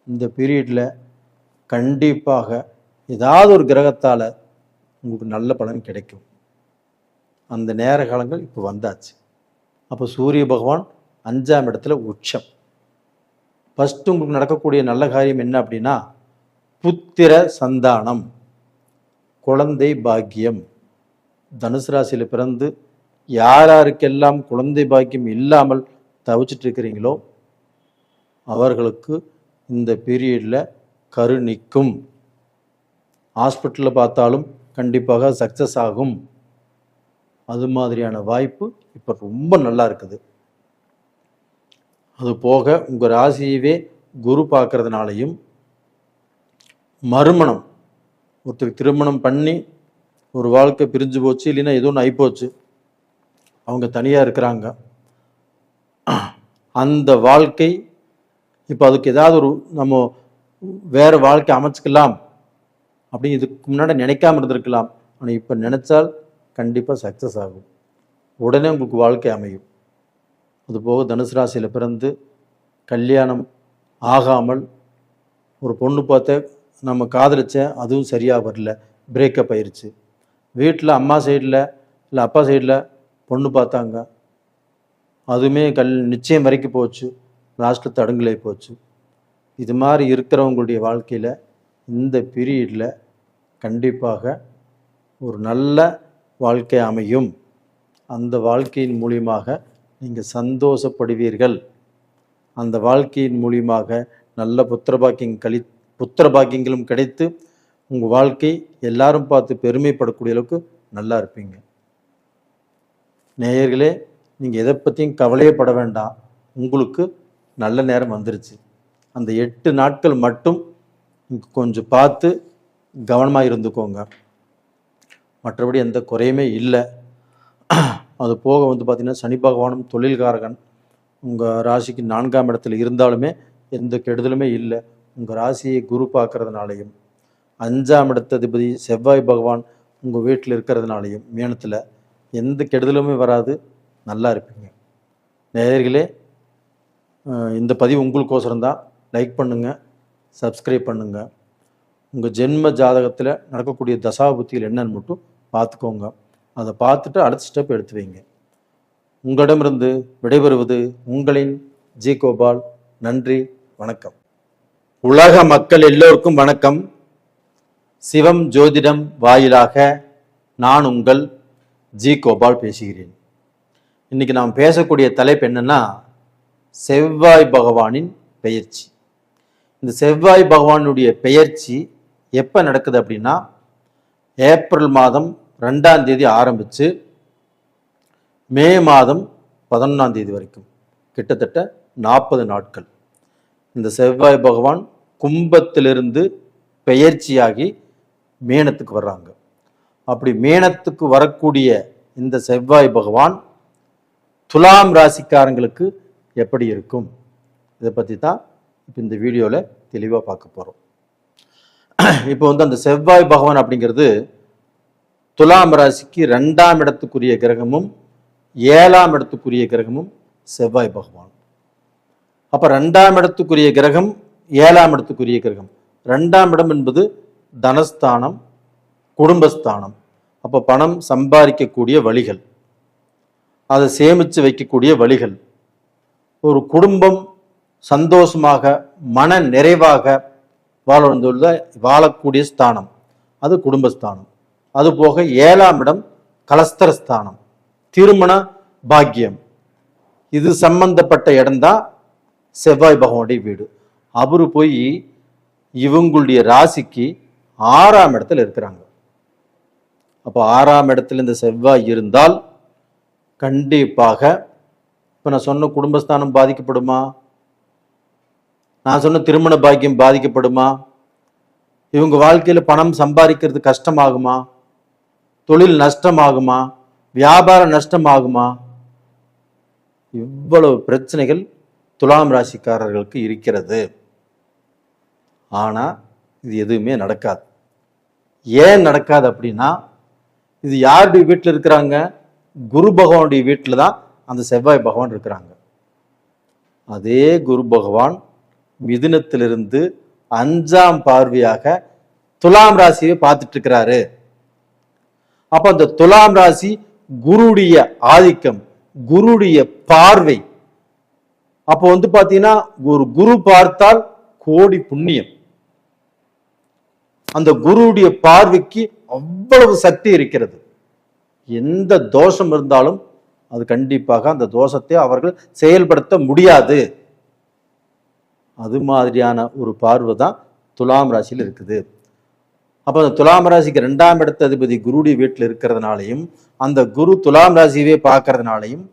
இந்த பீரியடில் கண்டிப்பாக ஏதாவது ஒரு கிரகத்தால் உங்களுக்கு நல்ல பலன் கிடைக்கும். அந்த நேர காலங்கள் இப்போ வந்தாச்சு. அப்போ சூரிய பகவான் 5ஆம் இடத்துல உச்சம். ஃபஸ்ட்டு உங்களுக்கு நடக்கக்கூடிய நல்ல காரியம் என்ன அப்படின்னா, புத்திர சந்தானம், குழந்தை பாக்கியம். தனுசு ராசியில் பிறந்து யாருக்கெல்லாம் குழந்தை பாக்கியம் இல்லாமல் தவிச்சிட்டு இருக்கிறீங்களோ அவர்களுக்கு இந்த பீரியடில் கரு நிற்கும். ஹாஸ்பிட்டலில் பார்த்தாலும் கண்டிப்பாக சக்ஸஸ் ஆகும். அது மாதிரியான வாய்ப்பு இப்போ ரொம்ப நல்லா இருக்குது. அது போக உங்கள் ராசியவே குரு பார்க்கறதுனாலையும், மறுமணம், ஒருத்தருக்கு திருமணம் பண்ணி ஒரு வாழ்க்கை பிரிஞ்சு போச்சு, இல்லைன்னா ஏதோ ஒன்று ஆகிப்போச்சு, அவங்க தனியாக இருக்கிறாங்க, அந்த வாழ்க்கை இப்போ அதுக்கு ஏதாவது ஒரு நம்ம வேறு வாழ்க்கை அமைச்சிக்கலாம் அப்படின்னு இதுக்கு முன்னாடி நினைக்காம இருந்திருக்கலாம். ஆனால் இப்போ நினச்சால் கண்டிப்பாக சக்ஸஸ் ஆகும். உடனே உங்களுக்கு வாழ்க்கை அமையும். அதுபோக தனுசு ராசியில் பிறந்து கல்யாணம் ஆகாமல் ஒரு பொண்ணு பார்த்த நம்ம காதலிச்சேன், அதுவும் சரியாக வரல, பிரேக்கப் ஆயிடுச்சு. வீட்டில் அம்மா சைடில் இல்லை அப்பா சைடில் பொண்ணு பார்த்தாங்க, அதுவுமே நிச்சயம் வரைக்கும் போச்சு, லாஸ்ட்டில் தடுங்கலை போச்சு. இது மாதிரி இருக்கிறவங்களுடைய வாழ்க்கையில் இந்த பீரியடில் கண்டிப்பாக ஒரு நல்ல வாழ்க்கை அமையும். அந்த வாழ்க்கையின் மூலியமாக நீங்கள் சந்தோஷப்படுவீர்கள். அந்த வாழ்க்கையின் மூலியமாக நல்ல புத்திர பாக்கியங்களும் கிடைத்து உங்கள் வாழ்க்கை எல்லாரும் பார்த்து பெருமைப்படக்கூடிய அளவுக்கு நல்லா இருப்பீங்க. நேயர்களே, நீங்கள் எதை பற்றியும் கவலையே பட வேண்டாம். உங்களுக்கு நல்ல நேரம் வந்துருச்சு. அந்த 8 நாட்கள் மட்டும் கொஞ்சம் பார்த்து கவனமாக இருந்துக்கோங்க. மற்றபடி எந்த குறையுமே இல்லை. அது போக பார்த்திங்கன்னா சனி பகவானும் தொழில்காரகன் உங்கள் ராசிக்கு 4ஆம் இடத்துல இருந்தாலுமே எந்த கெடுதலுமே இல்லை. உங்கள் ராசியை குரு பார்க்கறதுனாலையும், 5ஆம் இடத்ததிபதி செவ்வாய் பகவான் உங்கள் வீட்டில் இருக்கிறதுனாலையும் மீனத்தில் எந்த கெடுதலுமே வராது, நல்லா இருப்பீங்க. நேயர்களே, இந்த பதிவு உங்களுக்கோசரம் தான். லைக் பண்ணுங்கள், சப்ஸ்கிரைப் பண்ணுங்கள். உங்கள் ஜென்ம ஜாதகத்தில் நடக்கக்கூடிய தசாபுத்திகள் என்னன்னு மட்டும் பார்த்துக்கோங்க. அதை பார்த்துட்டு அடுத்த ஸ்டெப் எடுத்து வைங்க. உங்களிடமிருந்து விடைபெறுவது உங்களின் ஜி கோபால். நன்றி, வணக்கம். உலக மக்கள் எல்லோருக்கும் வணக்கம். சிவம் ஜோதிடம் வாயிலாக நான் உங்கள் ஜி கோபால் பேசுகிறேன். இன்னைக்கு நாம் பேசக்கூடிய தலைப்பு என்னன்னா, செவ்வாய் பகவானின் பெயர்ச்சி. இந்த செவ்வாய் பகவானுடைய பெயர்ச்சி எப்போ நடக்குது அப்படின்னா, ஏப்ரல் மாதம் 2ஆம் தேதி ஆரம்பித்து மே மாதம் 11ஆம் தேதி வரைக்கும் கிட்டத்தட்ட 40 நாட்கள் இந்த செவ்வாய் பகவான் கும்பத்திலிருந்து பெயர்ச்சியாகி மீனத்துக்கு வர்றாங்க. அப்படி மீனத்துக்கு வரக்கூடிய இந்த செவ்வாய் பகவான் துலாம் ராசிக்காரங்களுக்கு எப்படி இருக்கும், இதை பற்றி தான் இப்போ இந்த வீடியோவில் தெளிவாக பார்க்க போகிறோம். இப்போ அந்த செவ்வாய் பகவான் அப்படிங்கிறது துலாம் ராசிக்கு 2ஆம் இடத்துக்குரிய கிரகமும் 7ஆம் இடத்துக்குரிய கிரகமும் செவ்வாய் பகவான். அப்போ 2ஆம் இடத்துக்குரிய கிரகம் 7ஆம் இடத்துக்குரிய கிரகம். 2ஆம் இடம் என்பது தனஸ்தானம், குடும்பஸ்தானம். அப்போ பணம் சம்பாதிக்கக்கூடிய வழிகள், அதை சேமித்து வைக்கக்கூடிய வழிகள், ஒரு குடும்பம் சந்தோஷமாக மன நிறைவாக வாழக்கூடிய ஸ்தானம், அது குடும்பஸ்தானம். அதுபோக 7ஆம் இடம் கலஸ்தரஸ்தானம், திருமண பாக்கியம். இது சம்பந்தப்பட்ட இடம்தான் செவ்வாய் பகவானுடைய வீடு. அவரு போய் இவங்களுடைய ராசிக்கு 6ஆம் இடத்துல இருக்கிறாங்க. அப்போ 6ஆம் இடத்துல இந்த செவ்வாய் இருந்தால் கண்டிப்பாக இப்போ நான் சொன்ன குடும்பஸ்தானம் பாதிக்கப்படுமா, நான் சொன்ன திருமண பாக்கியம் பாதிக்கப்படுமா, இவங்க வாழ்க்கையில் பணம் சம்பாதிக்கிறது கஷ்டமாகுமா, தொழில் நஷ்டமாகுமா, வியாபாரம் நஷ்டமாகுமா, இவ்வளவு பிரச்சனைகள் துலாம் ராசிக்காரர்களுக்கு இருக்கிறது. ஆனால் இது எதுவுமே நடக்காது. ஏன் நடக்காது அப்படின்னா, இது யாருடைய வீட்டில் இருக்கிறாங்க, குரு பகவானுடைய வீட்டில் தான் அந்த செவ்வாய் பகவான் இருக்கிறாங்க. அதே குரு பகவான் மிதுனத்திலிருந்து 5ஆம் பார்வையாக துலாம் ராசியை பார்த்துட்டு இருக்கிறாரு. அப்ப அந்த துலாம் ராசி குருடைய ஆதிக்கம், குருடைய பார்வை. அப்போ வந்து பாத்தீங்கன்னா ஒரு குரு பார்த்தால் கோடி புண்ணியம். அந்த குருடைய பார்வைக்கு அவ்வளவு சக்தி இருக்கிறது. எந்த தோஷம் இருந்தாலும் அது கண்டிப்பாக அந்த தோஷத்தை அவர்கள் செயல்படுத்த முடியாது. அது மாதிரியான ஒரு பார்வை தான் துலாம் ராசியில் இருக்குது. அப்ப அந்த துலாம் ராசிக்கு 2ஆம் இடத்த அதிபதி குருடைய வீட்டில் இருக்கிறதுனாலையும் அந்த குரு துலாம் ராசியவே பார்க்கறதுனாலையும்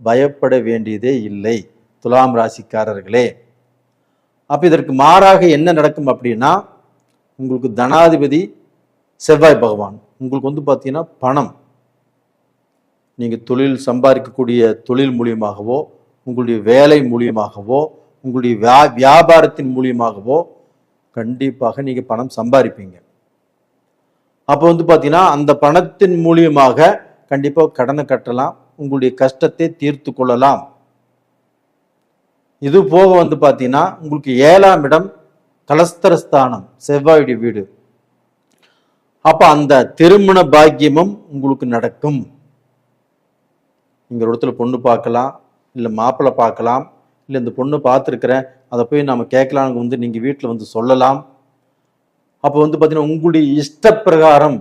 பயப்பட வேண்டியதே இல்லை துலாம் ராசிக்காரர்களே. அப்ப இதற்கு மாறாக என்ன நடக்கும் அப்படின்னா, உங்களுக்கு தனாதிபதி செவ்வாய் பகவான், உங்களுக்கு வந்து பார்த்தீங்கன்னா பணம், நீங்க தொழில் சம்பாதிக்கக்கூடிய தொழில் மூலியமாகவோ, உங்களுடைய வேலை மூலியமாகவோ, உங்களுடைய வியாபாரத்தின் மூலியமாகவோ கண்டிப்பாக நீங்க பணம் சம்பாதிப்பீங்க. அப்போ வந்து பார்த்தீங்கன்னா அந்த பணத்தின் மூலியமாக கண்டிப்பாக கடனை கட்டலாம், உங்களுடைய கஷ்டத்தை தீர்த்து கொள்ளலாம். இது போக வந்து பார்த்தீங்கன்னா உங்களுக்கு 7ஆம் இடம் கலஸ்தரஸ்தானம், செவ்வாயுடைய வீடு. அப்ப அந்த திருமண பாக்கியமும் உங்களுக்கு நடக்கும். நீங்க ஒரு இடத்துல பொண்ணு பார்க்கலாம், இல்லை மாப்பிள்ளை பார்க்கலாம், இல்லை இந்த பொண்ணு பார்த்துருக்கிறேன் அதை போய் நம்ம கேட்கலான்னு வந்து நீங்க வீட்டில் வந்து சொல்லலாம். அப்போ வந்து பார்த்தீங்கன்னா உங்களுடைய இஷ்ட பிரகாரம்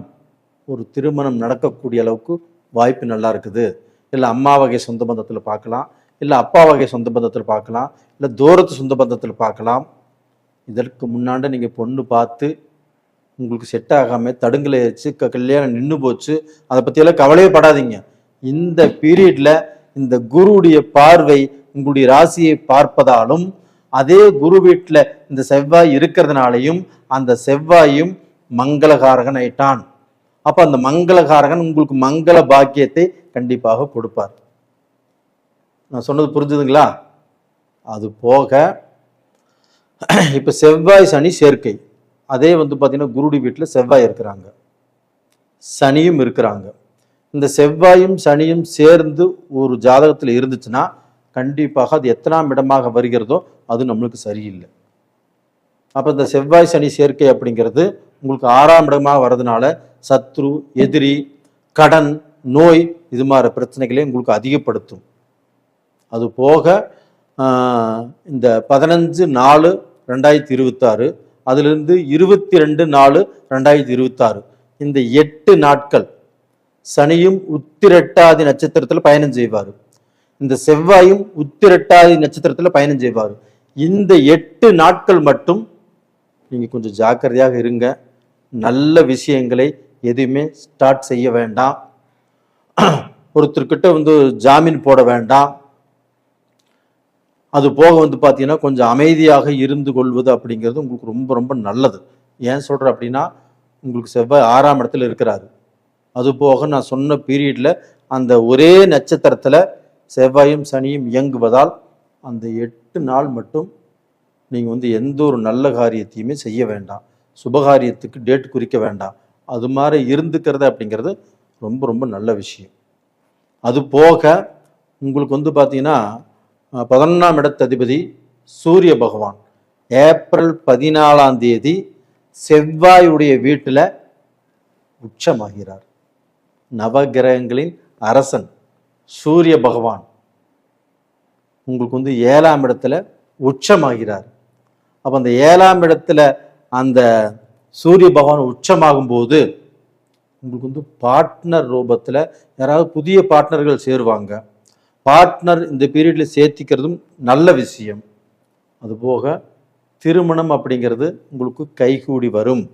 ஒரு திருமணம் நடக்கக்கூடிய அளவுக்கு வாய்ப்பு நல்லா இருக்குது. இல்லை அம்மா வகை சொந்த பந்தத்தில் பார்க்கலாம், இல்லை அப்பா வகை சொந்த பந்தத்தில் பார்க்கலாம், இல்லை தூரத்து சொந்த பந்தத்தில் பார்க்கலாம். இதற்கு முன்னாண்ட நீங்கள் பொண்ணு பார்த்து உங்களுக்கு செட் ஆகாமல் தடுங்கலை வச்சு கல்யாணம் நின்று போச்சு, அதை பற்றியெல்லாம் கவலையே படாதீங்க. இந்த பீரியடில் இந்த குருவுடைய பார்வை உங்களுடைய ராசியை பார்ப்பதாலும் அதே குரு வீட்டில் இந்த செவ்வாய் இருக்கிறதுனாலையும் அந்த செவ்வாயும் மங்களகாரகன் ஆயிட்டான். அப்போ அந்த மங்களகாரகன் உங்களுக்கு மங்கள பாக்கியத்தை கண்டிப்பாக கொடுப்பார். நான் சொன்னது புரிஞ்சுதுங்களா? அது போக இப்போ செவ்வாய் சனி சேர்க்கை, அதே வந்து பார்த்தீங்கன்னா குருடி வீட்டில் செவ்வாய் இருக்கிறாங்க, சனியும் இருக்கிறாங்க. இந்த செவ்வாயும் சனியும் சேர்ந்து ஒரு ஜாதகத்தில் இருந்துச்சுன்னா கண்டிப்பாக அது எத்தனாம் இடமாக வருகிறதோ அது நம்மளுக்கு சரியில்லை. அப்போ இந்த செவ்வாய் சனி சேர்க்கை அப்படிங்கிறது உங்களுக்கு 6ஆம் இடமாக வர்றதுனால சத்ரு, எதிரி, கடன், நோய் இது மாதிரி பிரச்சனைகளை உங்களுக்கு அதிகப்படுத்தும். அது போக இந்த 15/4/2026 அதிலிருந்து 22/4/2026 இந்த 8 நாட்கள் சனியும் உத்திரட்டாதி நட்சத்திரத்தில் பயணம் செய்வார், இந்த செவ்வாயும் உத்திரட்டாதி நட்சத்திரத்தில் பயணம் செய்வார். இந்த 8 நாட்கள் மட்டும் நீங்க கொஞ்சம் ஜாக்கிரதையாக இருங்க. நல்ல விஷயங்களை எதுவுமே ஸ்டார்ட் செய்ய வேண்டாம். ஒருத்தர்கிட்ட வந்து ஜாமீன் போட வேண்டாம். அது போக வந்து பார்த்தீங்கன்னா கொஞ்சம் அமைதியாக இருந்து கொள்வது அப்படிங்கிறது உங்களுக்கு ரொம்ப ரொம்ப நல்லது. ஏன் சொல்கிறேன் அப்படின்னா, உங்களுக்கு செவ்வாய் 6ஆம் இடத்துல இருக்கிறாரு. அது போக நான் சொன்ன பீரியடில் அந்த ஒரே நட்சத்திரத்தில் செவ்வாயும் சனியும் இயங்குவதால் அந்த 8 நாள் மட்டும் நீங்கள் வந்து எந்த ஒரு நல்ல காரியத்தையுமே செய்ய வேண்டாம், சுபகாரியத்துக்கு டேட் குறிக்க வேண்டாம். அது மாதிரி இருந்துக்கிறது அப்படிங்கிறது ரொம்ப ரொம்ப நல்ல விஷயம். அது போக உங்களுக்கு வந்து பார்த்தீங்கன்னா 11ஆம் இடத்து அதிபதி சூரிய பகவான் ஏப்ரல் 14ஆம் தேதி செவ்வாயுடைய வீட்டில் உச்சமாகிறார். நவகிரகங்களின் அரசன் சூரிய பகவான் உங்களுக்கு வந்து 7ஆம் இடத்துல உச்சமாகிறார். அப்போ அந்த 7ஆம் இடத்துல அந்த சூரிய பகவான் உச்சமாகும் போது உங்களுக்கு வந்து பார்ட்னர் ரூபத்தில் யாராவது புதிய பார்ட்னர்கள் சேருவாங்க. பார்ட்னர் இந்த பீரியட்ல சேர்த்திக்கிறதும் நல்ல விஷயம். அதுபோக திருமணம் அப்படிங்கிறது உங்களுக்கு கைகூடி வரும்.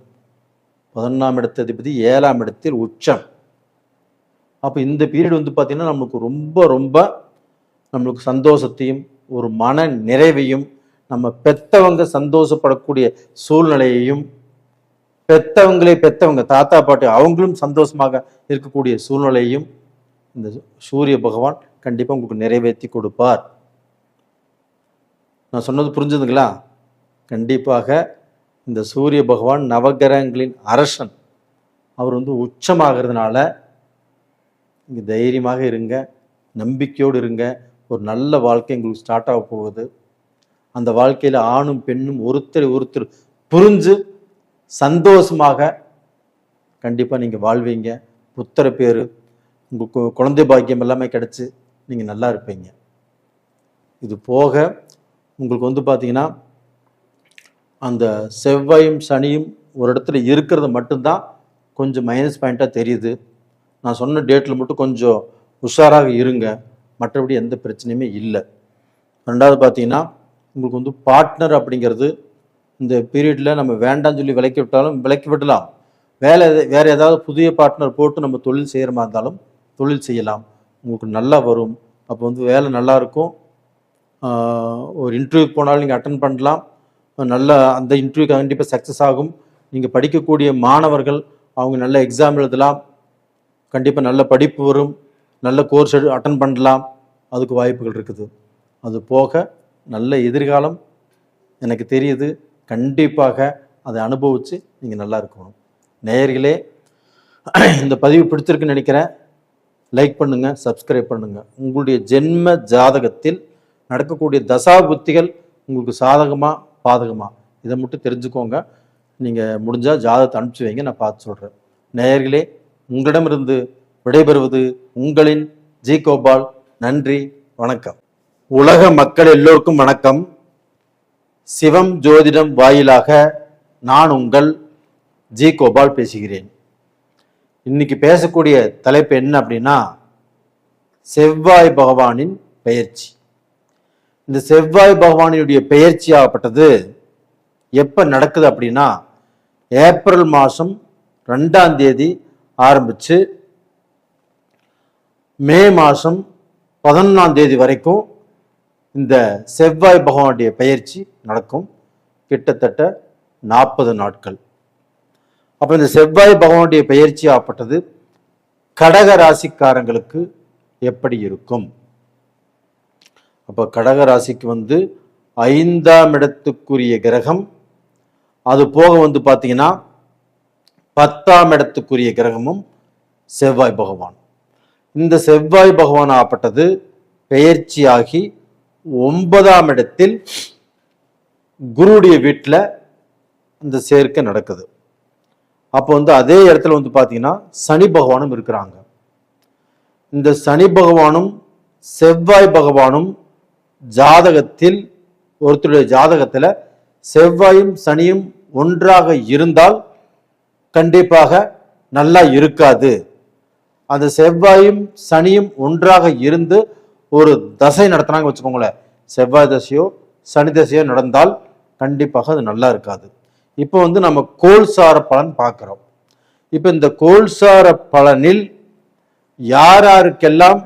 11ஆம் இடத்து அதிபதி 7ஆம் இடத்தில் உச்சம். அப்போ இந்த பீரியட் வந்து பார்த்தீங்கன்னா நம்மளுக்கு ரொம்ப ரொம்ப நம்மளுக்கு சந்தோஷத்தையும் ஒரு மன நிறைவையும், நம்ம பெத்தவங்க சந்தோஷப்படக்கூடிய சூழ்நிலையையும், பெத்தவங்க தாத்தா பாட்டி அவங்களும் சந்தோஷமாக இருக்கக்கூடிய சூழ்நிலையும் இந்த சூரிய பகவான் கண்டிப்பாக உங்களுக்கு நிறைவேற்றி கொடுப்பார். நான் சொன்னது புரிஞ்சுதுங்களா? கண்டிப்பாக இந்த சூரிய பகவான் நவகிரகங்களின் அரசன், அவர் வந்து உச்சமாகிறதுனால இங்கே தைரியமாக இருங்க, நம்பிக்கையோடு இருங்க. ஒரு நல்ல வாழ்க்கை உங்களுக்கு ஸ்டார்ட் ஆக போகுது. அந்த வாழ்க்கையில் ஆணும் பெண்ணும் ஒருத்தர் புரிஞ்சு சந்தோஷமாக கண்டிப்பாக நீங்கள் வாழ்வீங்க. புத்திர பேர், உங்களுக்கு குழந்தை பாக்கியம் எல்லாமே கிடச்சி நீங்கள் நல்லா இருப்பீங்க. இது போக உங்களுக்கு வந்து பார்த்தீங்கன்னா அந்த செவ்வாயும் சனியும் ஒரு இடத்துல இருக்கிறது மட்டும்தான் கொஞ்சம் மைனஸ் பாயிண்ட்டாக தெரியுது. நான் சொன்ன டேட்டில் மட்டும் கொஞ்சம் உஷாராக இருங்க, மற்றபடி எந்த பிரச்சனையுமே இல்லை. ரெண்டாவது பார்த்தீங்கன்னா உங்களுக்கு வந்து பார்ட்னர் அப்படிங்கிறது இந்த பீரியடில் நம்ம வேண்டாம்னு சொல்லி விலக்கி விடலாம். வேறு ஏதாவது புதிய பார்ட்னர் போட்டு நம்ம தொழில் செய்கிற மாதிரி இருந்தாலும் தொழில் செய்யலாம், உங்களுக்கு நல்லா வரும். அப்போ வந்து வேலை நல்லாயிருக்கும். ஒரு இன்டர்வியூ போனாலும் நீங்கள் அட்டன் பண்ணலாம், நல்லா அந்த இன்டர்வியூ கண்டிப்பாக சக்ஸஸ் ஆகும். நீங்கள் படிக்கக்கூடிய மாணவர்கள் அவங்க நல்ல எக்ஸாம் எழுதலாம், கண்டிப்பாக நல்ல படிப்பு வரும், நல்ல கோர்ஸ் அட்டன் பண்ணலாம், அதுக்கு வாய்ப்புகள் இருக்குது. அது போக நல்ல எதிர்காலம் எனக்கு தெரியுது. கண்டிப்பாக அதை அனுபவித்து நீங்கள் நல்லா இருக்கணும். நேயர்களே, இந்த பதிவு பிடிச்சிருக்குன்னு நினைக்கிறேன். லைக் பண்ணுங்கள், சப்ஸ்கிரைப் பண்ணுங்கள். உங்களுடைய ஜென்ம ஜாதகத்தில் நடக்கக்கூடிய தசாபுத்திகள் உங்களுக்கு சாதகமாக பாதகமாக இதை மட்டும் தெரிஞ்சுக்கோங்க. நீங்கள் முடிஞ்சால் ஜாதகத்தை அனுப்பிச்சி வைங்க, நான் பார்த்து சொல்கிறேன். நேயர்களே, உங்களிடமிருந்து விடைபெறுவது உங்களின் ஜி கோபால். நன்றி, வணக்கம். உலக மக்கள் எல்லோருக்கும் வணக்கம். சிவம் ஜோதிடம் வாயிலாக நான் உங்கள் ஜி கோபால் பேசுகிறேன். இன்னைக்கு பேசக்கூடிய தலைப்பு என்ன அப்படின்னா, செவ்வாய் பகவானின் பெயர்ச்சி. இந்த செவ்வாய் பகவானுடைய பெயர்ச்சி ஆகப்பட்டது எப்போ நடக்குது அப்படின்னா, ஏப்ரல் மாதம் 2ஆம் தேதி ஆரம்பித்து மே மாதம் 11ஆம் தேதி வரைக்கும் இந்த செவ்வாய் பகவானுடைய பெயர்ச்சி நடக்கும். கிட்டத்தட்ட 40 நாட்கள். அப்போ இந்த செவ்வாய் பகவானுடைய பெயர்ச்சி ஆகப்பட்டது கடக ராசிக்காரங்களுக்கு எப்படி இருக்கும்? அப்போ கடக ராசிக்கு வந்து 5ஆம் இடத்துக்குரிய கிரகம், அது போக வந்து பார்த்தீங்கன்னா 10ஆம் இடத்துக்குரிய கிரகமும் செவ்வாய் பகவான். இந்த செவ்வாய் பகவான் ஆகப்பட்டது பெயர்ச்சியாகி 9ஆம் இடத்தில் குருவுடைய வீட்டில் இந்த சேர்க்கை நடக்குது. அப்போ வந்து அதே இடத்துல வந்து பார்த்தீங்கன்னா சனி பகவானும் இருக்கிறாங்க. இந்த சனி பகவானும் செவ்வாய் பகவானும் ஜாதகத்தில், ஒருத்தருடைய ஜாதகத்தில் செவ்வாயும் சனியும் ஒன்றாக இருந்தால் கண்டிப்பாக நல்லா இருக்காது. அந்த செவ்வாயும் சனியும் ஒன்றாக இருந்து ஒரு தசை நடத்தினாங்க வச்சுக்கோங்களேன், செவ்வாய் தசையோ சனி தசையோ நடந்தால் கண்டிப்பாக அது நல்லா இருக்காது. இப்போ வந்து நம்ம கோல்சார பலன் பார்க்குறோம். இப்போ இந்த கோல்சார பலனில் யார் யாருக்கெல்லாம்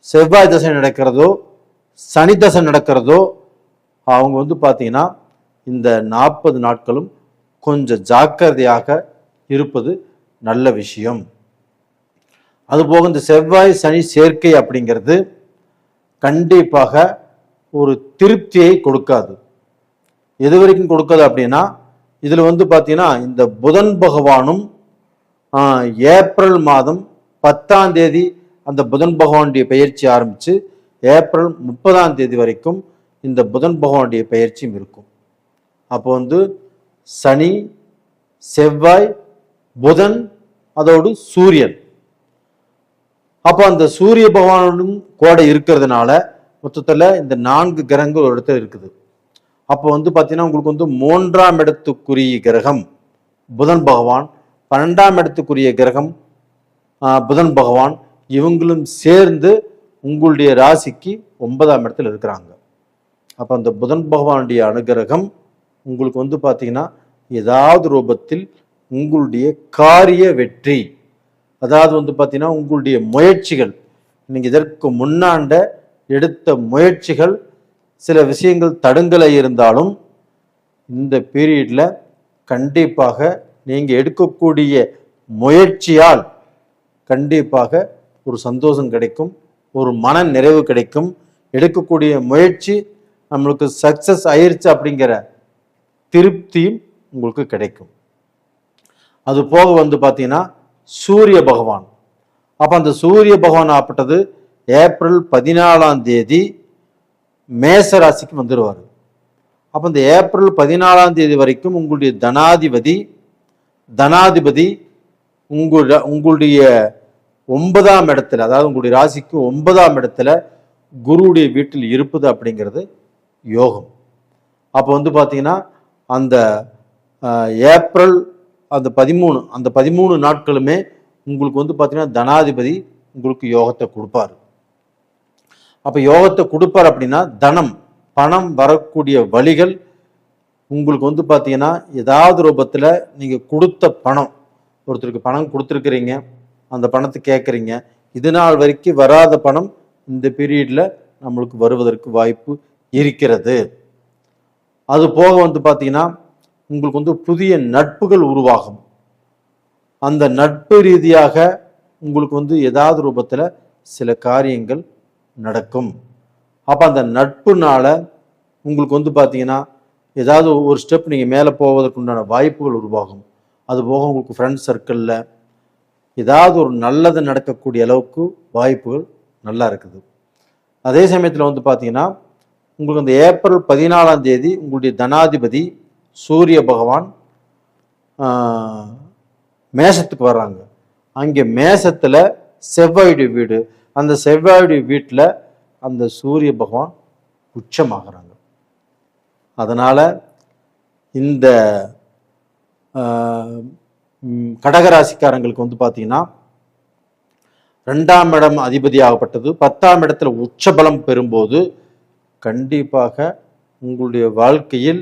செவ்வாய் தசை நடக்கிறதோ சனி தசை நடக்கிறதோ அவங்க வந்து பார்த்தீங்கன்னா இந்த 40 நாட்களும் கொஞ்சம் ஜாக்கிரதையாக இருப்பது நல்ல விஷயம். அதுபோக இந்த செவ்வாய் சனி சேர்க்கை அப்படிங்கிறது கண்டிப்பாக ஒரு திருப்தியை கொடுக்காது. எது வரைக்கும் கொடுக்காது அப்படின்னா, இதில் வந்து பார்த்தீங்கன்னா இந்த புதன் பகவானும் ஏப்ரல் மாதம் 10ஆம் தேதி அந்த புதன் பகவானுடைய பயிற்சி ஆரம்பித்து ஏப்ரல் 30ஆம் தேதி வரைக்கும் இந்த புதன் பகவானுடைய பயிற்சியும் இருக்கும். அப்போ வந்து சனி, செவ்வாய், புதன், அதோடு சூரியன். அப்போ அந்த சூரிய பகவானும் கூட இருக்கிறதுனால மொத்தத்தில் இந்த 4 கிரகங்கள் ஒரு இடத்துல இருக்குது. அப்போ வந்து பார்த்தீங்கன்னா உங்களுக்கு வந்து 3ஆம் இடத்துக்குரிய கிரகம் புதன் பகவான், 12ஆம் இடத்துக்குரிய கிரகம் புதன் பகவான், இவங்களும் சேர்ந்து உங்களுடைய ராசிக்கு 9ஆம் இடத்துல இருக்கிறாங்க. அப்போ அந்த புதன் பகவானுடைய அனுகிரகம் உங்களுக்கு வந்து பார்த்தீங்கன்னா ஏதாவது ரூபத்தில் உங்களுடைய காரிய வெற்றி, அதாவது வந்து பார்த்தீங்கன்னா உங்களுடைய முயற்சிகள், நீங்கள் இதற்கு முன்னாண்ட எடுத்த முயற்சிகள் சில விஷயங்கள் தடுங்கலை இருந்தாலும் இந்த பீரியட்ல கண்டிப்பாக நீங்கள் எடுக்கக்கூடிய முயற்சியால் கண்டிப்பாக ஒரு சந்தோஷம் கிடைக்கும், ஒரு மன நிறைவு கிடைக்கும். எடுக்கக்கூடிய முயற்சி நம்மளுக்கு சக்சஸ் ஆயிருச்சு அப்படிங்கிற திருப்தியும் உங்களுக்கு கிடைக்கும். அது போக வந்து பார்த்தீங்கன்னா சூரிய பகவான். அப்போ அந்த சூரிய பகவான் ஆப்பட்டது ஏப்ரல் 14ஆம் தேதி மேச ராசிக்கு வந்துடுவார். அப்போ இந்த ஏப்ரல் 14ஆம் தேதி வரைக்கும் உங்களுடைய தனாதிபதி தனாதிபதி உங்களுடைய 9ஆம் இடத்துல, அதாவது உங்களுடைய ராசிக்கு 9ஆம் இடத்துல குருவுடைய வீட்டில் இருப்பது அப்படிங்கிறது யோகம். அப்போ வந்து பார்த்தீங்கன்னா அந்த ஏப்ரல் அந்த 13 நாட்களுமே உங்களுக்கு வந்து பார்த்தீங்கன்னா தனாதிபதி உங்களுக்கு யோகத்தை கொடுப்பார். அப்போ யோகத்தை கொடுப்பார் அப்படின்னா பணம் வரக்கூடிய வழிகள் உங்களுக்கு வந்து பார்த்தீங்கன்னா ஏதாவது ரூபத்தில் நீங்கள் கொடுத்த பணம், ஒருத்தருக்கு பணம் கொடுத்துருக்குறீங்க, அந்த பணத்தை கேட்குறீங்க, இது நாள் வரைக்கும் வராத பணம் இந்த பீரியடில் நம்மளுக்கு வருவதற்கு வாய்ப்பு இருக்கிறது. அது போக வந்து பார்த்தீங்கன்னா உங்களுக்கு வந்து புதிய நட்புகள் உருவாகும். அந்த நட்பு ரீதியாக உங்களுக்கு வந்து ஏதாவது ரூபத்தில் சில காரியங்கள் நடக்கும். அப்போ அந்த நட்புனால உங்களுக்கு வந்து பார்த்தீங்கன்னா ஏதாவது ஒரு ஸ்டெப் நீங்கள் மேலே போவதற்கு உண்டான வாய்ப்புகள் உருவாகும். அது போக உங்களுக்கு ஃப்ரெண்ட்ஸ் சர்க்கிளில் ஏதாவது ஒரு நல்லது நடக்கக்கூடிய அளவுக்கு வாய்ப்புகள் நல்லா இருக்குது. அதே சமயத்தில் வந்து பார்த்தீங்கன்னா உங்களுக்கு அந்த ஏப்ரல் 14ஆம் தேதி உங்களுடைய தனாதிபதி சூரிய பகவான் மேஷத்துக்கு வர்றாங்க. அங்கே மேஷத்தில் செவ்வாயுடைய வீடு, அந்த செவ்வாயுடைய வீட்டில் அந்த சூரிய பகவான் உச்சமாகறாங்க. அதனால் இந்த கடகராசிக்காரங்களுக்கு வந்து பார்த்தீங்கன்னா 2ஆம் இடம் அதிபதியாகப்பட்டது 10ஆம் இடத்துல உச்சபலம் பெறும்போது கண்டிப்பாக உங்களுடைய வாழ்க்கையில்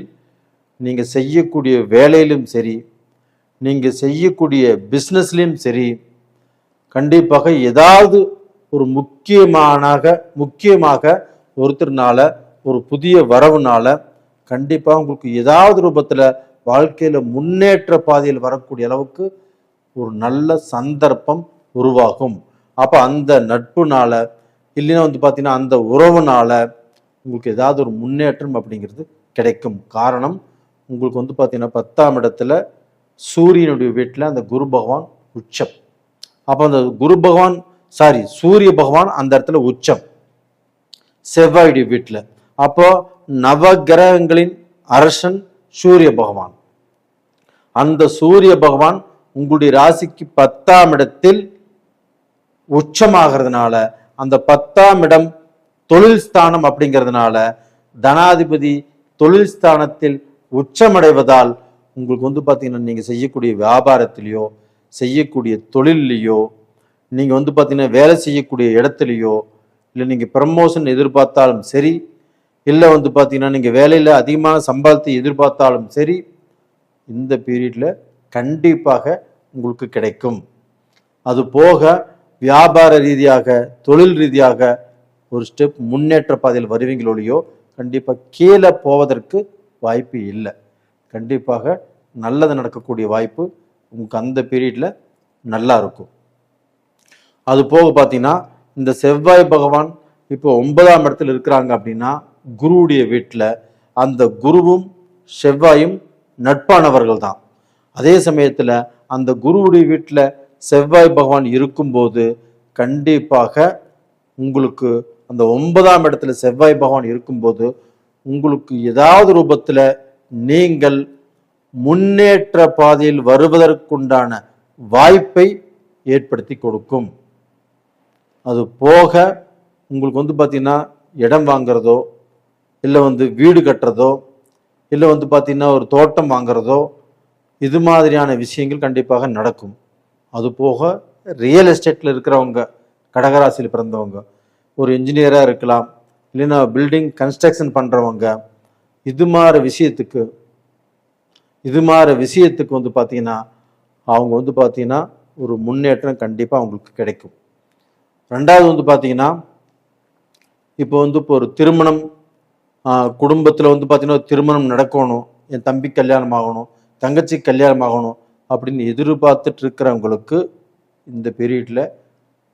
நீங்கள் செய்யக்கூடிய வேலையிலும் சரி, நீங்கள் செய்யக்கூடிய பிஸ்னஸ்லையும் சரி, கண்டிப்பாக ஏதாவது ஒரு முக்கியமாக ஒருத்தர்னால ஒரு புதிய வரவுனால கண்டிப்பாக உங்களுக்கு ஏதாவது ரூபத்தில் வாழ்க்கையில் முன்னேற்ற பாதையில் வரக்கூடிய அளவுக்கு ஒரு நல்ல சந்தர்ப்பம் உருவாகும். அப்போ அந்த நட்புனால இல்லைன்னா வந்து பார்த்தீங்கன்னா அந்த உறவுனால உங்களுக்கு ஏதாவது ஒரு முன்னேற்றம் அப்படிங்கிறது கிடைக்கும். காரணம் உங்களுக்கு வந்து பார்த்தீங்கன்னா 10ஆம் இடத்துல சூரியனுடைய வீட்டில் அந்த குரு பகவான் உச்சம். அப்போ அந்த சூரிய பகவான் அந்த இடத்துல உச்சம் செவ்வாயுடைய வீட்டில். அப்போ நவகிரகங்களின் அரசன் சூரிய பகவான். அந்த சூரிய பகவான் உங்களுடைய ராசிக்கு 10ஆம் இடத்தில் உச்சமாகிறதுனால அந்த 10ஆம் இடம் தொழில் ஸ்தானம் அப்படிங்கிறதுனால தனாதிபதி தொழில் ஸ்தானத்தில் உச்சமடைவதால் உங்களுக்கு வந்து பார்த்தீங்கன்னா நீங்கள் செய்யக்கூடிய வியாபாரத்திலையோ செய்யக்கூடிய தொழிலையோ நீங்கள் வந்து பார்த்தீங்கன்னா வேலை செய்யக்கூடிய இடத்துலையோ இல்லை நீங்கள் ப்ரமோஷன் எதிர்பார்த்தாலும் சரி, இல்லை வந்து பார்த்தீங்கன்னா நீங்கள் வேலையில் அதிகமான சம்பளத்தை எதிர்பார்த்தாலும் சரி, இந்த பீரியடில் கண்டிப்பாக உங்களுக்கு கிடைக்கும். அது போக வியாபார ரீதியாக தொழில் ரீதியாக ஒரு ஸ்டெப் முன்னேற்ற பாதையில் வருவீங்களோடையோ கண்டிப்பாக கீழே போவதற்கு வாய்ப்பு இல்லை. கண்டிப்பாக நல்லது நடக்கக்கூடிய வாய்ப்பு உங்களுக்கு அந்த பீரியடில் நல்லா இருக்கும். அது போக பார்த்தீங்கன்னா இந்த செவ்வாய் பகவான் இப்போ 9ஆம் இடத்துல இருக்கிறாங்க அப்படின்னா குருவுடைய வீட்டில் அந்த குருவும் செவ்வாயும் நட்பானவர்கள் தான். அதே சமயத்தில் அந்த குருவுடைய வீட்டில் செவ்வாய் பகவான் இருக்கும்போது கண்டிப்பாக உங்களுக்கு அந்த 9ஆம் இடத்துல செவ்வாய் பகவான் இருக்கும்போது உங்களுக்கு ஏதாவது ரூபத்தில் நீங்கள் முன்னேற்ற பாதையில் வருவதற்குண்டான வாய்ப்பை ஏற்படுத்தி கொடுக்கும். அது போக உங்களுக்கு வந்து பார்த்தீங்கன்னா இடம் வாங்குறதோ இல்லை வந்து வீடு கட்டுறதோ இல்லை வந்து பார்த்தீங்கன்னா ஒரு தோட்டம் வாங்குறதோ இது மாதிரியான விஷயங்கள் கண்டிப்பாக நடக்கும். அது போக ரியல் எஸ்டேட்டில் இருக்கிறவங்க கடகராசியில் பிறந்தவங்க ஒரு இன்ஜினியராக இருக்கலாம், இல்லைன்னா பில்டிங் கன்ஸ்ட்ரக்ஷன் பண்ணுறவங்க இது மாதிரி விஷயத்துக்கு வந்து பார்த்தீங்கன்னா அவங்க வந்து பார்த்தீங்கன்னா ஒரு முன்னேற்றம் கண்டிப்பாக அவங்களுக்கு கிடைக்கும். 2வது வந்து பார்த்தீங்கன்னா இப்போ ஒரு திருமணம் குடும்பத்தில் வந்து பார்த்தீங்கன்னா திருமணம் நடக்கணும், என் தம்பி கல்யாணம் ஆகணும், தங்கச்சி கல்யாணம் ஆகணும் அப்படின்னு எதிர்பார்த்துட்டு இருக்கிறவங்களுக்கு இந்த பீரியடில்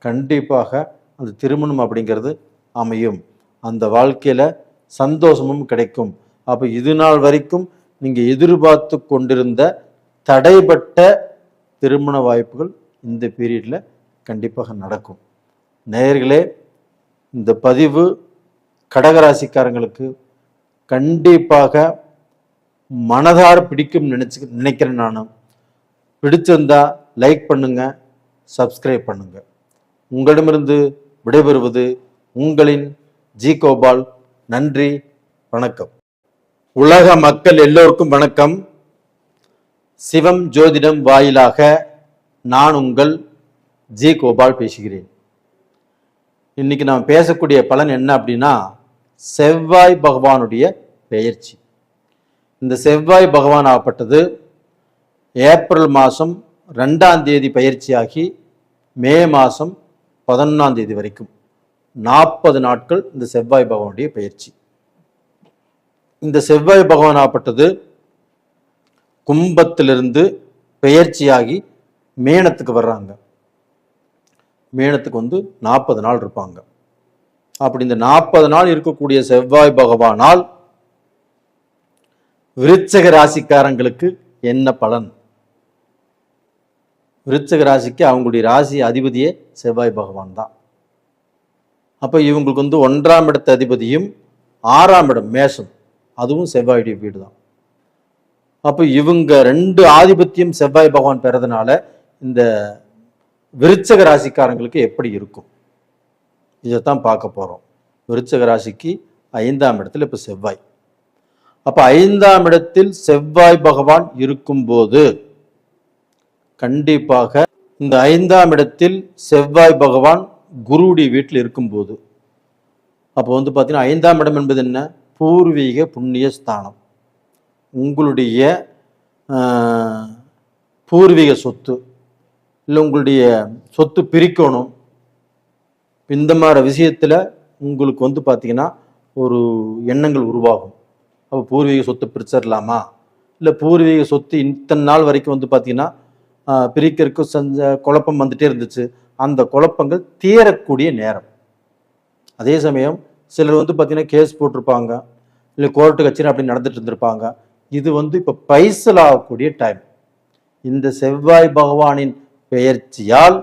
கண்டிப்பாக அந்த திருமணம் அப்படிங்கிறது அமையும். அந்த வாழ்க்கையில் சந்தோஷமும் கிடைக்கும். அப்போ இது நாள் வரைக்கும் நீங்கள் எதிர்பார்த்து கொண்டிருந்த தடைப்பட்ட திருமண வாய்ப்புகள் இந்த பீரியடில் கண்டிப்பாக நடக்கும். நேயர்களே, இந்த பதிவு கடகராசிக்காரங்களுக்கு கண்டிப்பாக மனதார பிடிக்கும் நினைக்கிறேன். பிடிச்சிருந்தா லைக் பண்ணுங்க, சப்ஸ்கிரைப் பண்ணுங்க. உங்களிடமிருந்து விடைபெறுவது உங்களின் ஜி கோபால். நன்றி, வணக்கம். உலக மக்கள் எல்லோருக்கும் வணக்கம். சிவம் ஜோதிடம் வாயிலாக நான் உங்கள் ஜி கோபால் பேசுகிறேன். இன்னைக்கு நாம் பேசக்கூடிய பலன் என்ன அப்படின்னா, செவ்வாய் பகவானுடைய பெயர்ச்சி. இந்த செவ்வாய் பகவான் ஆகப்பட்டது ஏப்ரல் மாதம் 2ஆம் தேதி பயிற்சியாகி மே மாதம் 11ஆம் தேதி வரைக்கும் 40 நாட்கள் இந்த செவ்வாய் பகவானுடைய பயிற்சி. இந்த செவ்வாய் பகவான் ஆகப்பட்டது கும்பத்திலிருந்து பெயர்ச்சியாகி மேனத்துக்கு வர்றாங்க. மேனத்துக்கு வந்து 40 நாள் இருப்பாங்க. அப்படி இந்த 40 நாள் இருக்கக்கூடிய செவ்வாய் பகவானால் விருச்சக ராசிக்காரங்களுக்கு என்ன பலன்? விருச்சக ராசிக்கு அவங்களுடைய ராசி அதிபதியே செவ்வாய் பகவான் தான். அப்போ இவங்களுக்கு வந்து 1ஆம் இடத்து அதிபதியும் 6ஆம் இடம் மேஷம், அதுவும் செவ்வாயுடைய வீடு தான். அப்போ இவங்க 2 ஆதிபத்தியம் செவ்வாய் பகவான் பெறதுனால இந்த விருச்சக ராசிக்காரங்களுக்கு எப்படி இருக்கும் இதைத்தான் பார்க்க போறோம். விருச்சக ராசிக்கு 5ஆம் இடத்துல இப்போ செவ்வாய். அப்ப 5ஆம் இடத்தில் செவ்வாய் பகவான் இருக்கும்போது கண்டிப்பாக இந்த 5ஆம் இடத்தில் செவ்வாய் பகவான் குருவுடைய வீட்டில் இருக்கும்போது, அப்போ வந்து பார்த்தீங்கன்னா 5ஆம் இடம் என்பது என்ன? பூர்வீக புண்ணிய ஸ்தானம். உங்களுடைய பூர்வீக சொத்து இல்லை உங்களுடைய சொத்து பிரிக்கணும், இந்த மாதிரி விஷயத்தில் உங்களுக்கு வந்து பார்த்தீங்கன்னா ஒரு எண்ணங்கள் உருவாகும். அப்போ பூர்வீக சொத்து பிரிச்சிடலாமா, இல்லை பூர்வீக சொத்து இத்தனை நாள் வரைக்கும் வந்து பார்த்தீங்கன்னா பிரிக்கிறதுக்கு செஞ்ச குழப்பம் வந்துட்டே இருந்துச்சு, அந்த குழப்பங்கள் தீரக்கூடிய நேரம். அதே சமயம் சிலர் வந்து பார்த்தீங்கன்னா கேஸ் போட்டிருப்பாங்க, இல்லை கோர்ட்டு கட்சி அப்படி நடந்துட்டு இருந்திருப்பாங்க. இது வந்து இப்போ பைசல் ஆகக்கூடிய டைம். இந்த செவ்வாய் பகவானின் பெயர்ச்சியால்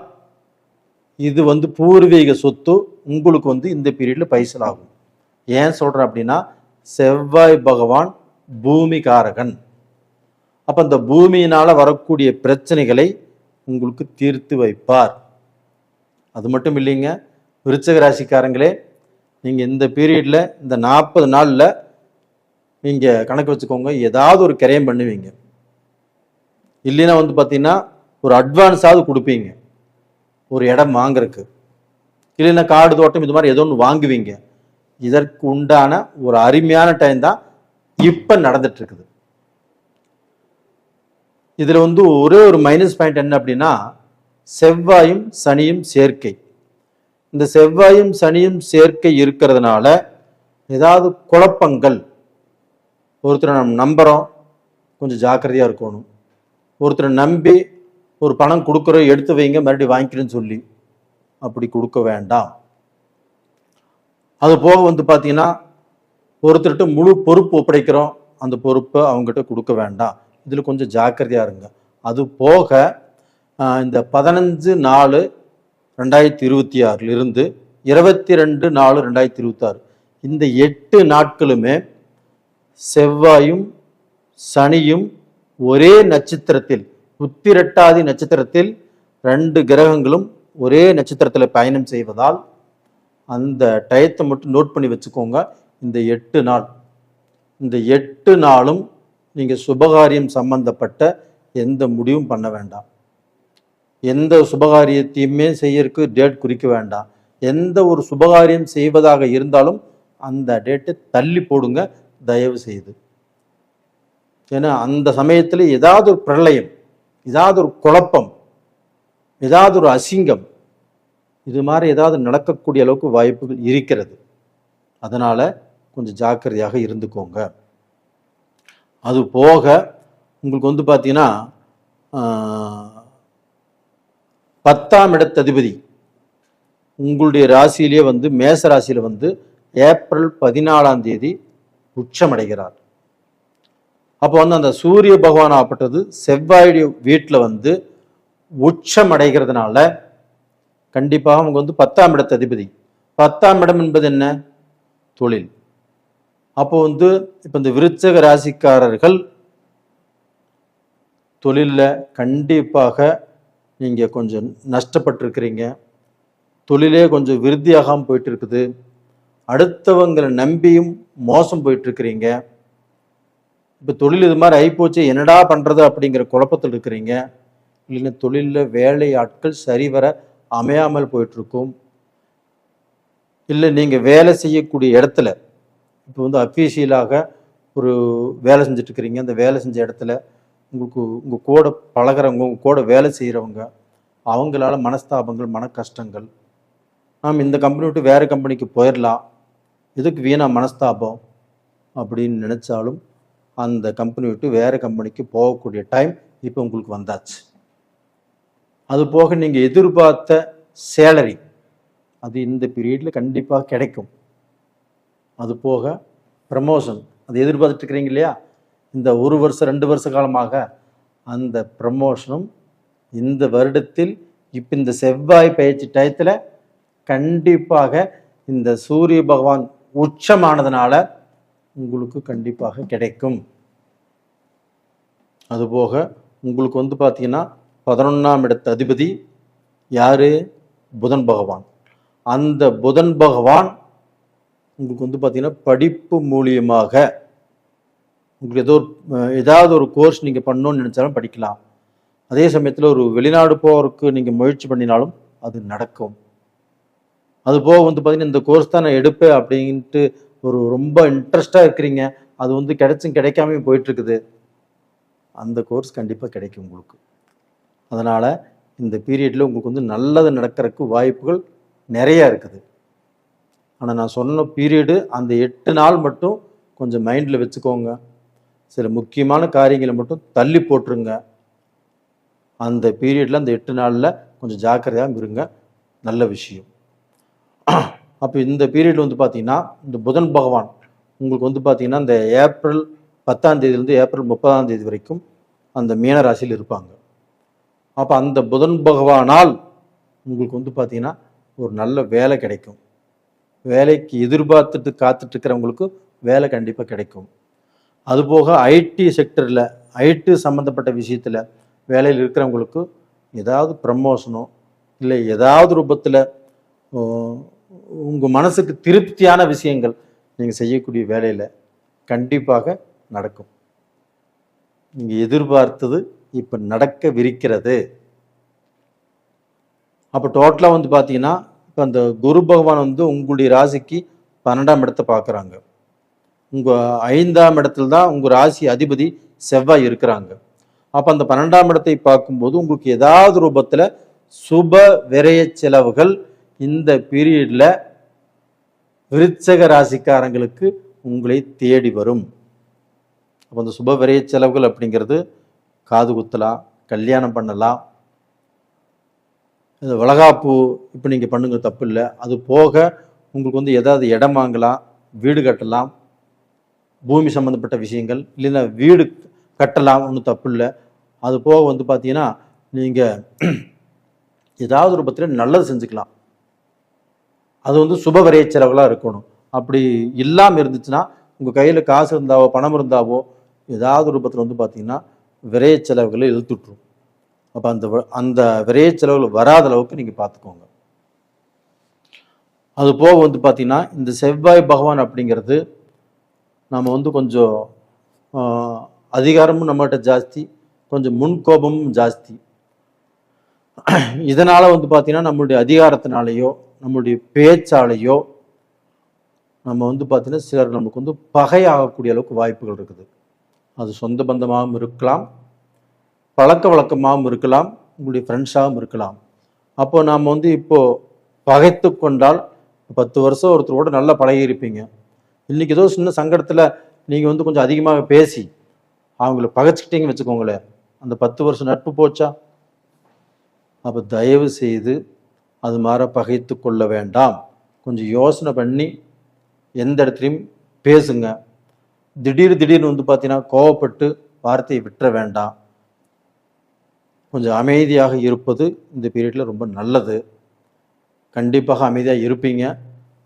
இது வந்து பூர்வீக சொத்து உங்களுக்கு வந்து இந்த பீரியட்ல பைசல் ஆகும். ஏன் சொல்றேன் அப்படின்னா, செவ்வாய் பகவான் பூமி காரகன். அப்ப அந்த பூமியினால வரக்கூடிய பிரச்சனைகளை உங்களுக்கு தீர்த்து வைப்பார். அது மட்டும் இல்லைங்க, விருச்சக ராசிக்காரங்களே, நீங்க இந்த பீரியட்ல இந்த 40 நாள்ல நீங்க கணக்கு வச்சுக்கோங்க, ஏதாவது ஒரு கிரயம் பண்ணுவீங்க. இல்லைன்னா வந்து பார்த்தீங்கன்னா ஒரு அட்வான்ஸாவது கொடுப்பீங்க ஒரு இடம் வாங்குறதுக்கு, இல்லைன்னா காடு தோட்டம் இது மாதிரி ஏதோ ஒன்று வாங்குவீங்க. இதற்கு உண்டான ஒரு அருமையான டைம் தான் இப்ப நடந்துட்டு இருக்குது. இதுல வந்து ஒரே ஒரு மைனஸ் பாயிண்ட் என்ன அப்படின்னா, செவ்வாயும் சனியும் சேர்க்கை. இந்த செவ்வாயும் சனியும் சேர்க்கை இருக்கிறதுனால ஏதாவது குழப்பங்கள், ஒருத்தரை நம்ம நம்புறோம், கொஞ்சம் ஜாக்கிரதையா இருக்கணும். ஒருத்தரை நம்பி ஒரு பணம் கொடுக்குறோம், எடுத்து வைங்க மறுபடியும் வாங்கிக்கிறேன்னு சொல்லி அப்படி கொடுக்க வேண்டாம். அது போக வந்து பார்த்தீங்கன்னா ஒருத்தர்கிட்ட முழு பொறுப்பு ஒப்படைக்கிறோம், அந்த பொறுப்பை அவங்ககிட்ட கொடுக்க வேண்டாம். இதில் கொஞ்சம் ஜாக்கிரதையா இருங்க. அது போக இந்த 15/4/2026 இருந்து 22/4/2026 இந்த 8 நாட்களுமே செவ்வாயும் சனியும் ஒரே நட்சத்திரத்தில், உத்திரட்டாதி நட்சத்திரத்தில் 2 கிரகங்களும் ஒரே நட்சத்திரத்தில் பயணம் செய்வதால் அந்த டயத்தை மட்டும் நோட் பண்ணி வச்சுக்கோங்க. இந்த 8 நாள், இந்த 8 நாளும் நீங்க சுபகாரியம் சம்பந்தப்பட்ட எந்த முடிவும் பண்ண வேண்டாம். எந்த சுபகாரியத்தையுமே செய்யறதுக்கு டேட் குறிக்க வேண்டாம். எந்த ஒரு சுபகாரியம் செய்வதாக இருந்தாலும் அந்த டேட்டை தள்ளி போடுங்க தயவு செய்து. ஏன்னா அந்த சமயத்தில் ஏதாவது ஒரு பிரளயம், ஏதாவது ஒரு குழப்பம், ஏதாவது ஒரு அசிங்கம், இது மாதிரி ஏதாவது நடக்கக்கூடிய அளவுக்கு வாய்ப்புகள் இருக்கிறது. அதனால கொஞ்சம் ஜாக்கிரதையாக இருந்துக்கோங்க. அது போக உங்களுக்கு வந்து பார்த்தீங்கன்னா 10ஆம் இடத்ததிபதி உங்களுடைய ராசியிலேயே வந்து மேச ராசியில வந்து ஏப்ரல் 14ஆம் தேதி உச்சமடைகிறார். அப்போ வந்து அந்த சூரிய பகவான் ஆப்பட்டது செவ்வாயுடைய வீட்டில் வந்து உச்சம் அடைகிறதுனால கண்டிப்பாக அவங்க வந்து 10ஆம் இடத்து அதிபதி. 10ஆம் இடம் என்பது என்ன? தொழில். அப்போ வந்து இப்ப இந்த விருச்சக ராசிக்காரர்கள் தொழிலில் கண்டிப்பாக நீங்கள் கொஞ்சம் நஷ்டப்பட்டிருக்கிறீங்க. தொழிலே கொஞ்சம் விருத்தியாகாமல் போயிட்டு இருக்குது. அடுத்தவங்களை நம்பியும் மோசம் போயிட்டுருக்கிறீங்க. இப்போ தொழில் இது மாதிரி ஆகிப்போச்சு, என்னடா பண்ணுறது அப்படிங்கிற குழப்பத்தில் இருக்கிறீங்க. இல்லைன்னா தொழிலில் வேலை ஆட்கள் சரிவர அமையாமல் போயிட்டுருக்கும். இல்லை நீங்கள் வேலை செய்யக்கூடிய இடத்துல இப்போ வந்து அஃபீஷியலாக ஒரு வேலை செஞ்சிட்ருக்கிறீங்க. அந்த வேலை செஞ்ச இடத்துல உங்களுக்கு உங்கள் கூட பழகிறவங்க, உங்கள் கூட வேலை செய்கிறவங்க, அவங்களால மனஸ்தாபங்கள், மன கஷ்டங்கள், நாம் இந்த கம்பெனி விட்டு வேறு கம்பெனிக்கு போயிடலாம், எதுக்கு வீணா மனஸ்தாபம் அப்படின்னு நினச்சாலும் அந்த கம்பெனி விட்டு வேறு கம்பெனிக்கு போகக்கூடிய டைம் இப்போ உங்களுக்கு வந்தாச்சு. அது போக நீங்கள் எதிர்பார்த்த சேலரி அது இந்த பீரியடில் கண்டிப்பாக கிடைக்கும். அது போக ப்ரமோஷன் அது எதிர்பார்த்துட்டு இருக்கிறீங்க இல்லையா, இந்த 1 வருஷம் 2 வருஷ காலமாக அந்த ப்ரமோஷனும் இந்த வருடத்தில் இப்போ இந்த செவ்வாய் பயிற்சி டயத்தில் கண்டிப்பாக இந்த சூரிய பகவான் உச்சமானதுனால உங்களுக்கு கண்டிப்பாக கிடைக்கும். அதுபோக உங்களுக்கு வந்து பார்த்தீங்கன்னா 11ஆம் இடத்து அதிபதி யாரு? புதன் பகவான். அந்த புதன் பகவான் உங்களுக்கு வந்து பார்த்தீங்கன்னா படிப்பு மூலியமாக உங்களுக்கு ஏதாவது ஒரு கோர்ஸ் நீங்கள் பண்ணணும்னு நினச்சாலும் படிக்கலாம். அதே சமயத்தில் ஒரு வெளிநாடு போகிறதுக்கு நீங்கள் முயற்சி பண்ணினாலும் அது நடக்கும். அது போக வந்து பார்த்தீங்கன்னா இந்த கோர்ஸ் தான் நான் எடுப்பேன் அப்படின்ட்டு ஒரு ரொம்ப இன்ட்ரெஸ்டாக இருக்கிறீங்க, அது வந்து கிடைச்சும் கிடைக்காம போயிட்டுருக்குது, அந்த கோர்ஸ் கண்டிப்பாக கிடைக்கும் உங்களுக்கு. அதனால் இந்த பீரியடில் உங்களுக்கு வந்து நல்லது நடக்கிறதுக்கு வாய்ப்புகள் நிறையா இருக்குது. ஆனால் நான் சொன்ன பீரியடு அந்த 8 நாள் மட்டும் கொஞ்சம் மைண்டில் வச்சுக்கோங்க. சில முக்கியமான காரியங்களை மட்டும் தள்ளி போட்டுருங்க. அந்த பீரியடில் அந்த 8 நாளில் கொஞ்சம் ஜாக்கிரதையாக இருங்க, நல்ல விஷயம். அப்போ இந்த பீரியட் வந்து பார்த்தீங்கன்னா இந்த புதன் பகவான் உங்களுக்கு வந்து பார்த்தீங்கன்னா இந்த ஏப்ரல் 10ஆம் தேதியிலேருந்து ஏப்ரல் 30ஆம் தேதி வரைக்கும் அந்த மீன ராசியில் இருப்பாங்க. அப்போ அந்த புதன் பகவானால் உங்களுக்கு வந்து பார்த்தீங்கன்னா ஒரு நல்ல வேலை கிடைக்கும். வேலைக்கு எதிர்பார்த்துட்டு காத்துட்டு இருக்கிறவங்களுக்கு வேலை கண்டிப்பாக கிடைக்கும். அதுபோக ஐடி செக்டரில் ஐடி சம்மந்தப்பட்ட விஷயத்தில் வேலையில் இருக்கிறவங்களுக்கு ஏதாவது ப்ரமோஷனோ இல்லை ஏதாவது ரூபத்தில் உங்கள் மனசுக்கு திருப்தியான விஷயங்கள் நீங்கள் செய்யக்கூடிய வேலையில் கண்டிப்பாக நடக்கும். நீங்கள் எதிர்பார்த்தது இப்போ நடக்கவிருக்கிறது. அப்போ டோட்டலாக வந்து பார்த்தீங்கன்னா இப்போ அந்த குரு பகவான் வந்து உங்களுடைய ராசிக்கு 12ஆம் இடத்தை பார்க்குறாங்க. உங்கள் 5ஆம் இடத்துல தான் உங்கள் ராசி அதிபதி செவ்வாய் இருக்கிறாங்க. அப்போ அந்த 12ஆம் இடத்தை பார்க்கும்போது உங்களுக்கு ஏதாவது ரூபத்தில் சுப விரய செலவுகள் இந்த பீரியடில் விருச்சக ராசிக்காரங்களுக்கு உங்களை தேடி வரும். அப்போ அந்த சுப விரய செலவுகள் அப்படிங்கிறது காது குத்தலாம், கல்யாணம் பண்ணலாம், இந்த வளகாப்பு இப்போ நீங்கள் பண்ணுங்க தப்பு இல்லை. அது போக உங்களுக்கு வந்து ஏதாவது இடம் வாங்கலாம், வீடு கட்டலாம், பூமி சம்மந்தப்பட்ட விஷயங்கள் இல்லைன்னா வீடு கட்டலாம், ஒன்றும் தப்பு இல்லை. அது போக வந்து பார்த்தீங்கன்னா நீங்கள் ஏதாவது ரூபத்தில் நல்லது செஞ்சுக்கலாம். அது வந்து சுப விரைய செலவுகளாக இருக்கணும். அப்படி இல்லாமல் இருந்துச்சுன்னா உங்கள் கையில் காசு இருந்தாவோ பணம் இருந்தாவோ ஏதாவது ரூபத்தில் வந்து பார்த்தீங்கன்னா விரைய செலவுகளை இழுத்துட்ரும். அப்போ அந்த விரைய செலவுகள் வராத அளவுக்கு நீங்கள் பார்த்துக்கோங்க. அது போக வந்து பார்த்தீங்கன்னா இந்த செவ்வாய் பகவான் அப்படிங்கிறது நம்ம வந்து கொஞ்சம் அதிகாரமும் நம்மகிட்ட ஜாஸ்தி, கொஞ்சம் முன்கோபமும் ஜாஸ்தி. இதனால் வந்து பார்த்தீங்கன்னா நம்மளுடைய அதிகாரத்தினாலேயோ நம்மளுடைய பேச்சாலேயோ நம்ம வந்து பார்த்தீங்கன்னா சிலர் நமக்கு வந்து பகையாகக்கூடிய அளவுக்கு வாய்ப்புகள் இருக்குது. அது சொந்த பந்தமாகவும் இருக்கலாம், பழக்க வழக்கமாகவும் இருக்கலாம், உங்களுடைய ஃப்ரெண்ட்ஸாகவும் இருக்கலாம். அப்போ நாம் வந்து இப்போது பகைத்து கொண்டால் 10 வருஷம் ஒருத்தரோட நல்லா பழகியிருப்பீங்க. இன்றைக்கி ஏதோ சின்ன சங்கடத்தில் நீங்கள் வந்து கொஞ்சம் அதிகமாக பேசி அவங்கள பகைச்சிக்கிட்டீங்கன்னு வச்சுக்கோங்களேன், அந்த 10 வருஷம் நட்பு போச்சா? அப்போ தயவு செய்து அது மாதிரி பகைத்து கொள்ள வேண்டாம். கொஞ்சம் யோசனை பண்ணி எந்த இடத்துலையும் பேசுங்க. திடீர்னு வந்து பார்த்தீங்கன்னா கோவப்பட்டு வார்த்தையை விட்டுற வேண்டாம். கொஞ்சம் அமைதியாக இருப்பது இந்த பீரியடில் ரொம்ப நல்லது. கண்டிப்பாக அமைதியாக இருப்பீங்க.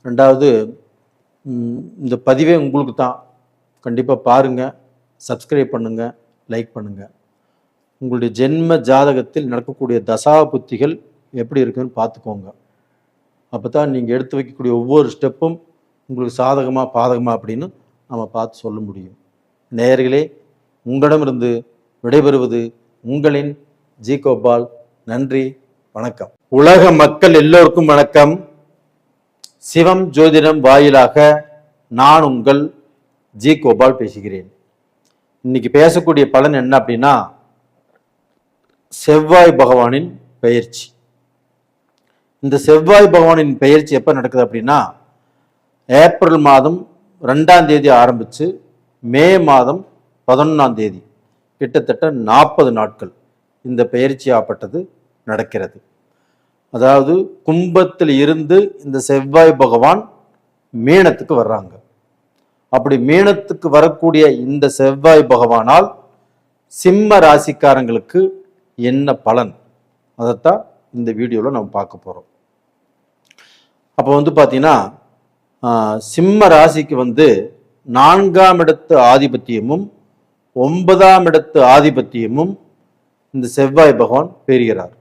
ரெண்டாவது, இந்த பதிவே உங்களுக்கு தான். கண்டிப்பாக பாருங்கள், சப்ஸ்கிரைப் பண்ணுங்கள், லைக் பண்ணுங்கள். உங்களுடைய ஜென்ம ஜாதகத்தில் நடக்கக்கூடிய தசா புத்திகள் எப்படி இருக்குன்னு பார்த்துக்கோங்க. அப்போ தான் நீங்கள் எடுத்து வைக்கக்கூடிய ஒவ்வொரு ஸ்டெப்பும் உங்களுக்கு சாதகமாக பாதகமாக அப்படின்னு நம்ம பார்த்து சொல்ல முடியும். நேயர்களே, உங்களிடமிருந்து விடைபெறுவது உங்களின் ஜி கோபால். நன்றி, வணக்கம். உலக மக்கள் எல்லோருக்கும் வணக்கம். சிவம் ஜோதிடம் வாயிலாக நான் உங்கள் ஜி கோபால் பேசுகிறேன். இன்னைக்கு பேசக்கூடிய பலன் என்ன அப்படின்னா, செவ்வாய் பகவானின் பெயர்ச்சி. இந்த செவ்வாய் பகவானின் பெயர்ச்சி எப்போ நடக்குது அப்படின்னா, ஏப்ரல் மாதம் 2ஆம் தேதி ஆரம்பித்து மே மாதம் 11ஆம் தேதி, கிட்டத்தட்ட 40 நாட்கள் இந்த பெயர்ச்சியாகப்பட்டது நடக்கிறது. அதாவது கும்பத்தில் இருந்து இந்த செவ்வாய் பகவான் மீனத்துக்கு வர்றாங்க. அப்படி மீனத்துக்கு வரக்கூடிய இந்த செவ்வாய் பகவானால் சிம்ம ராசிக்காரங்களுக்கு என்ன பலன், அதைத்தான் இந்த வீடியோவில் நம்ம பார்க்க போகிறோம். அப்போ பார்த்தீங்கன்னா, சிம்ம ராசிக்கு 4ஆம் இடத்து ஆதிபத்தியமும் 9ஆம் இடத்து ஆதிபத்தியமும் இந்த செவ்வாய் பகவான் பெறுகிறார்.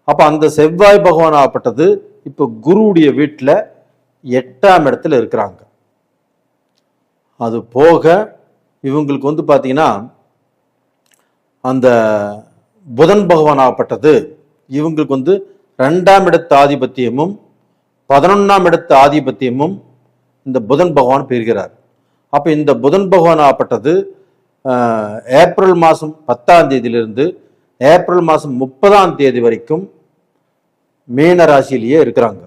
அப்போ அந்த செவ்வாய் பகவான் ஆகப்பட்டது இப்போ குருவுடைய வீட்டில் 8ஆம் இடத்துல இருக்கிறாங்க. அது போக இவங்களுக்கு பார்த்தீங்கன்னா, அந்த புதன் பகவான் ஆகப்பட்டது இவங்களுக்கு 2ஆம் இடத்து ஆதிபத்தியமும் 11ஆம் இடத்து ஆதிபத்தியமும் இந்த புதன் பகவான் பெறுகிறார். அப்போ இந்த புதன் பகவான் ஆகப்பட்டது ஏப்ரல் மாதம் 10ஆம் தேதியிலிருந்து ஏப்ரல் மாதம் 30ஆம் தேதி வரைக்கும் மீன ராசியிலேயே இருக்கிறாங்க.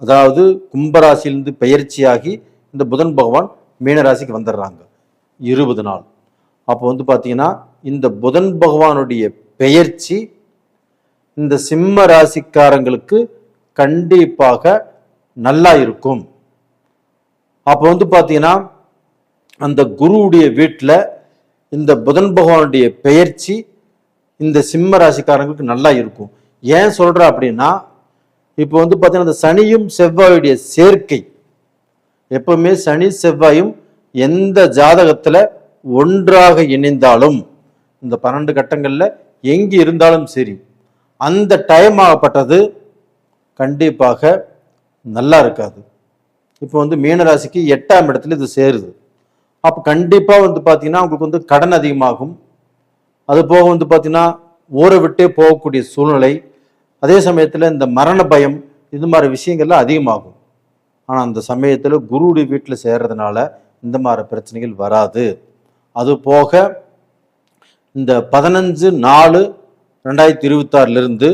அதாவது கும்பராசியிலிருந்து பெயர்ச்சியாகி இந்த புதன் பகவான் மீனராசிக்கு வந்துடுறாங்க 20 நாள். அப்போ பார்த்தீங்கன்னா, இந்த புதன் பகவானுடைய பெயர்ச்சி இந்த சிம்ம ராசிக்காரங்களுக்கு கண்டிப்பாக நல்லா இருக்கும். அப்போ பார்த்தீங்கன்னா, அந்த குருவுடைய வீட்டில் இந்த புதன் பகவானுடைய பெயர்ச்சி இந்த சிம்ம ராசிக்காரங்களுக்கு நல்லா இருக்கும். ஏன் சொல்ற அப்படின்னா, இப்போ பார்த்தீங்கன்னா, இந்த சனியும் செவ்வாயுடைய சேர்க்கை, எப்பவுமே சனி செவ்வாயும் எந்த ஜாதகத்துல ஒன்றாக இணைந்தாலும், இந்த 12 கட்டங்கள்ல எங்கே இருந்தாலும் சரி, அந்த டைம் ஆகப்பட்டது கண்டிப்பாக நல்லா இருக்காது. இப்போ மீனராசிக்கு 8ஆம் இடத்துல இது சேருது. அப்போ கண்டிப்பா பார்த்தீங்கன்னா, உங்களுக்கு கடன் அதிகமாகும். அது போக பார்த்தீங்கன்னா, ஊரை விட்டே போகக்கூடிய சூழ்நிலை, அதே சமயத்தில் இந்த மரண பயம், இது மாதிரி விஷயங்கள்லாம் அதிகமாகும். ஆனால் அந்த சமயத்தில் குருவுடைய வீட்டில் சேர்றதுனால இந்த மாதிரி பிரச்சனைகள் வராது. அது போக இந்த 15/4/2026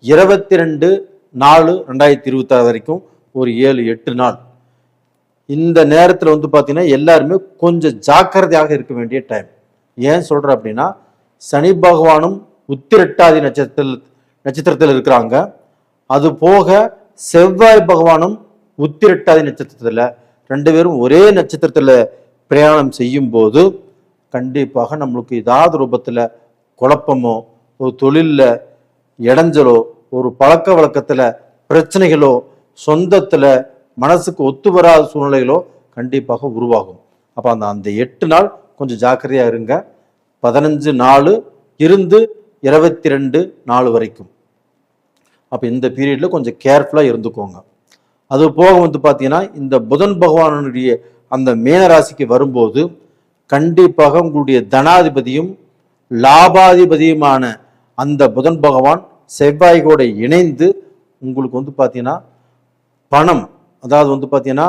22/4/2026 வரைக்கும் ஒரு 7-8 நாள், இந்த நேரத்தில் பார்த்தீங்கன்னா எல்லாருமே கொஞ்சம் ஜாக்கிரதையாக இருக்க வேண்டிய டைம். ஏன் சொல்கிறேன் அப்படின்னா, சனி பகவானும் உத்திரட்டாதி நட்சத்திரத்தில் இருக்கிறாங்க. அது போக செவ்வாய் பகவானும் உத்திரட்டாதி நட்சத்திரத்தில், 2 பேரும் ஒரே நட்சத்திரத்தில் பிரயாணம் செய்யும் போது கண்டிப்பாக நம்மளுக்கு ஏதாவது ரூபத்தில் குழப்பமோ, ஒரு தொழிலில் இடைஞ்சலோ, ஒரு பழக்க வழக்கத்தில் பிரச்சனைகளோ, சொந்தத்தில் மனசுக்கு ஒத்து வராத சூழ்நிலைகளோ கண்டிப்பாக உருவாகும். அப்போ அந்த 8 நாள் கொஞ்சம் ஜாக்கிரதையாக இருங்க. 15/4 இருந்து 22/4 வரைக்கும். அப்போ இந்த பீரியடில் கொஞ்சம் கேர்ஃபுல்லாக இருந்துக்கோங்க. அது போக பார்த்தீங்கன்னா, இந்த புதன் பகவானுடைய அந்த மீனராசிக்கு வரும்போது கண்டிப்பாக உங்களுடைய தனாதிபதியும் லாபாதிபதியுமான அந்த புதன் பகவான் செவ்வாய்கோட இணைந்து உங்களுக்கு பார்த்தீங்கன்னா பணம், அதாவது பார்த்தீங்கன்னா,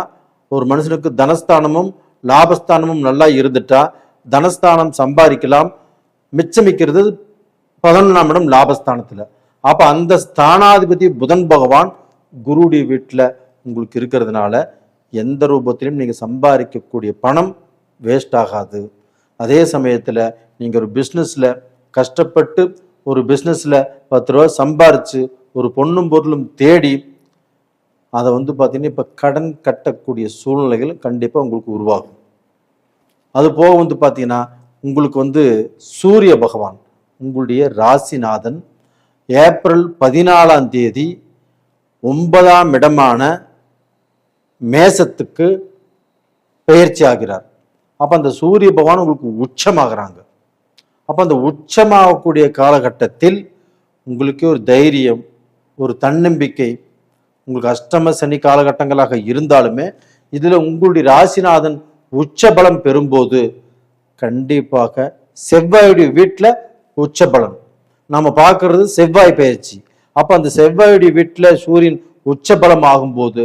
ஒரு மனுஷனுக்கு தனஸ்தானமும் லாபஸ்தானமும் நல்லா இருந்துட்டா தனஸ்தானம் சம்பாதிக்கலாம். மிச்சமிக்கிறது 11ஆம் இடம் லாபஸ்தானத்தில். அப்போ அந்த ஸ்தானாதிபதி புதன் பகவான் குருடைய வீட்டில் உங்களுக்கு இருக்கிறதுனால எந்த ரூபத்திலும் நீங்கள் சம்பாதிக்கக்கூடிய பணம் வேஸ்ட் ஆகாது. அதே சமயத்தில் நீங்கள் ஒரு பிஸ்னஸில் கஷ்டப்பட்டு ஒரு பிஸ்னஸில் 10 ரூபா சம்பாரித்து ஒரு பொண்ணும் பொருளும் தேடி அதை பார்த்தீங்கன்னா இப்போ கடன் கட்டக்கூடிய சூழ்நிலைகள் கண்டிப்பாக உங்களுக்கு உருவாகும். அது போக பார்த்தீங்கன்னா, உங்களுக்கு சூரிய பகவான் உங்களுடைய ராசிநாதன் ஏப்ரல் 14ஆம் தேதி 9ஆம் இடமான மேசத்துக்கு பெயர்ச்சி ஆகிறார். அப்போ அந்த சூரிய பகவான் உங்களுக்கு உச்சமாகறாங்க. அப்போ அந்த உச்சமாகக்கூடிய காலகட்டத்தில் உங்களுக்கு ஒரு தைரியம், ஒரு தன்னம்பிக்கை, உங்களுக்கு அஷ்டம சனி காலகட்டங்களாக இருந்தாலுமே இதில் உங்களுடைய ராசிநாதன் உச்சபலம் பெறும்போது கண்டிப்பாக செவ்வாயுடைய வீட்டில் உச்சபலம் நம்ம பார்க்கறது செவ்வாய் பயிற்சி. அப்போ அந்த செவ்வாயுடைய வீட்டில் சூரியன் உச்சபலம் ஆகும்போது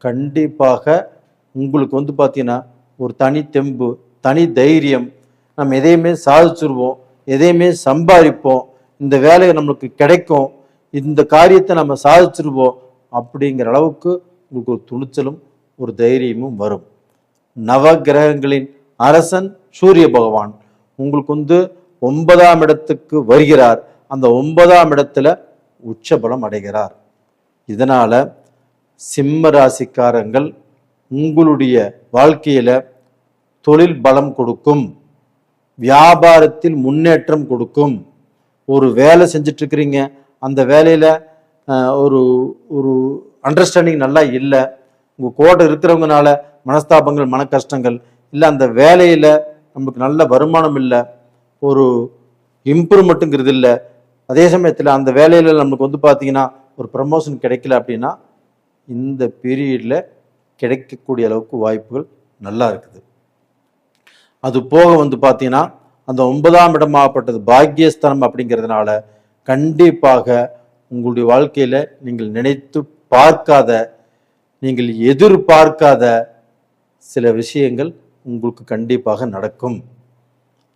கண்டிப்பாக உங்களுக்கு வந்து பார்த்தீங்கன்னா ஒரு தனி தெம்பு, தனி தைரியம், நம்ம எதையுமே சாதிச்சிருவோம், எதையுமே சம்பாதிப்போம், இந்த வேலையை நம்மளுக்கு கிடைக்கும், இந்த காரியத்தை நம்ம சாதிச்சிருவோம் அப்படிங்கிற அளவுக்கு உங்களுக்கு ஒரு துணிச்சலும் ஒரு தைரியமும் வரும். நவ கிரகங்களின் அரசன் சூரிய பகவான் உங்களுக்கு வந்து 9ஆம் இடத்துக்கு வருகிறார். அந்த 9ஆம் இடத்துல உச்சபலம் அடைகிறார். இதனால சிம்ம ராசிக்காரங்கள் உங்களுடைய வாழ்க்கையில தொழில் பலம் கொடுக்கும், வியாபாரத்தில் முன்னேற்றம் கொடுக்கும். ஒரு வேலை செஞ்சுட்டு இருக்கிறீங்க, அந்த வேலையில ஒரு ஒரு அண்டர்ஸ்டாண்டிங் நல்லா இல்லை, உங்கள் கூட இருக்கிறவங்கனால மனஸ்தாபங்கள், மன கஷ்டங்கள் இல்லை, அந்த வேலையில் நமக்கு நல்ல வருமானம் இல்லை, ஒரு இம்ப்ரூவ்மெண்ட்டுங்கிறது இல்லை, அதே சமயத்தில் அந்த வேலையில் நமக்கு வந்து பார்த்தீங்கன்னா ஒரு ப்ரமோஷன் கிடைக்கல அப்படின்னா இந்த பீரியடில் கிடைக்கக்கூடிய அளவுக்கு வாய்ப்புகள் நல்லா இருக்குது. அது போக வந்து பார்த்தீங்கன்னா அந்த 9ஆம் இடமாகப்பட்டது பாக்கியஸ்தானம் அப்படிங்கிறதுனால கண்டிப்பாக உங்களுடைய வாழ்க்கையில் நீங்கள் நினைத்து பார்க்காத, நீங்கள் எதிர்பார்க்காத சில விஷயங்கள் உங்களுக்கு கண்டிப்பாக நடக்கும்.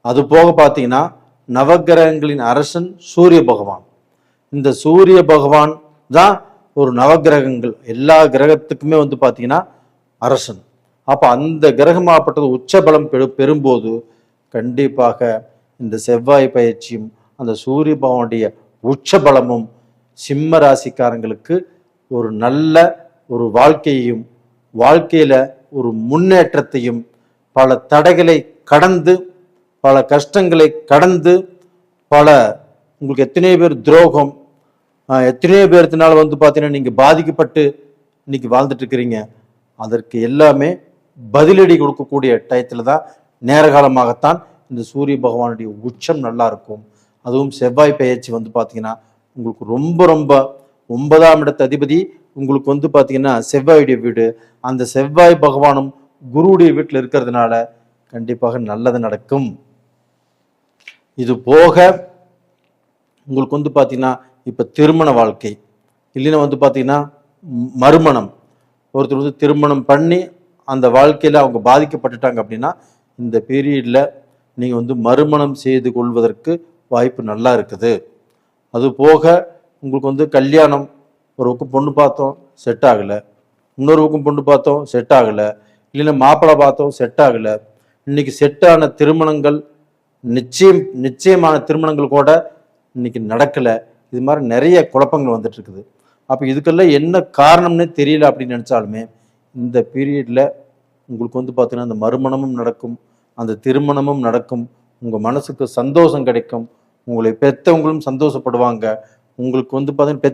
அது போக பார்த்தீங்கன்னா நவகிரகங்களின் அரசன் சூரிய பகவான். இந்த சூரிய பகவான் தான் ஒரு நவகிரகங்கள் எல்லா கிரகத்துக்குமே வந்து பார்த்தீங்கன்னா அரசன். அப்போ அந்த கிரகமாகப்பட்டது உச்சபலம் பெறும்போது கண்டிப்பாக இந்த செவ்வாய் பயிற்சியும் அந்த சூரிய பகவானுடைய உச்சபலமும் சிம்ம ராசிக்காரங்களுக்கு ஒரு நல்ல ஒரு வாழ்க்கையையும், வாழ்க்கையில ஒரு முன்னேற்றத்தையும், பல தடைகளை கடந்து, பல கஷ்டங்களை கடந்து, பல உங்களுக்கு எத்தனையோ பேர் துரோகம், எத்தனையோ பேர்த்தினால வந்து பார்த்தீங்கன்னா நீங்கள் பாதிக்கப்பட்டு இன்னைக்கு வாழ்ந்துட்டு இருக்கிறீங்க. அதற்கு எல்லாமே பதிலடி கொடுக்கக்கூடிய டயத்தில் தான், நேரகாலமாகத்தான் இந்த சூரிய பகவானுடைய உச்சம் நல்லா இருக்கும். அதுவும் செவ்வாய் பயிற்சி வந்து பார்த்தீங்கன்னா உங்களுக்கு ரொம்ப ரொம்ப 9ஆம் இடத்து அதிபதி உங்களுக்கு வந்து பார்த்தீங்கன்னா செவ்வாயுடைய வீடு. அந்த செவ்வாய் பகவானும் குருவுடைய வீட்டில் இருக்கிறதுனால கண்டிப்பாக நல்லது நடக்கும். இது போக உங்களுக்கு வந்து பார்த்தீங்கன்னா இப்போ திருமண வாழ்க்கை இல்லைன்னா வந்து பார்த்தீங்கன்னா மறுமணம், ஒருத்தர் வந்து திருமணம் பண்ணி அந்த வாழ்க்கையில் அவங்க பாதிக்கப்பட்டுட்டாங்க அப்படின்னா இந்த பீரியடில் நீங்கள் வந்து மறுமணம் செய்து கொள்வதற்கு வாய்ப்பு நல்லா இருக்குது. அது போக உங்களுக்கு வந்து கல்யாணம், ஒரு பக்கம் பொண்ணு பார்த்தோம் செட் ஆகலை, இன்னொரு பக்கம் பொண்ணு பார்த்தோம் செட் ஆகலை, இல்லைன்னா மாப்பிள்ளை பார்த்தோம் செட் ஆகலை, இன்னைக்கு செட்டான திருமணங்கள், நிச்சயமான திருமணங்கள் கூட இன்னைக்கு நடக்கலை. இது மாதிரி நிறைய குழப்பங்கள் வந்துட்டு இருக்குது. அப்போ இதுக்கெல்லாம் என்ன காரணம்னே தெரியல அப்படின்னு நினச்சாலுமே இந்த பீரியடில் உங்களுக்கு வந்து பார்த்தீங்கன்னா அந்த மறுமணமும் நடக்கும், அந்த திருமணமும் நடக்கும், உங்கள் மனசுக்கு சந்தோஷம் கிடைக்கும், உங்களை பெற்றவங்களும் சந்தோஷப்படுவாங்க, உங்களுக்கு வந்து பார்த்தீங்கன்னா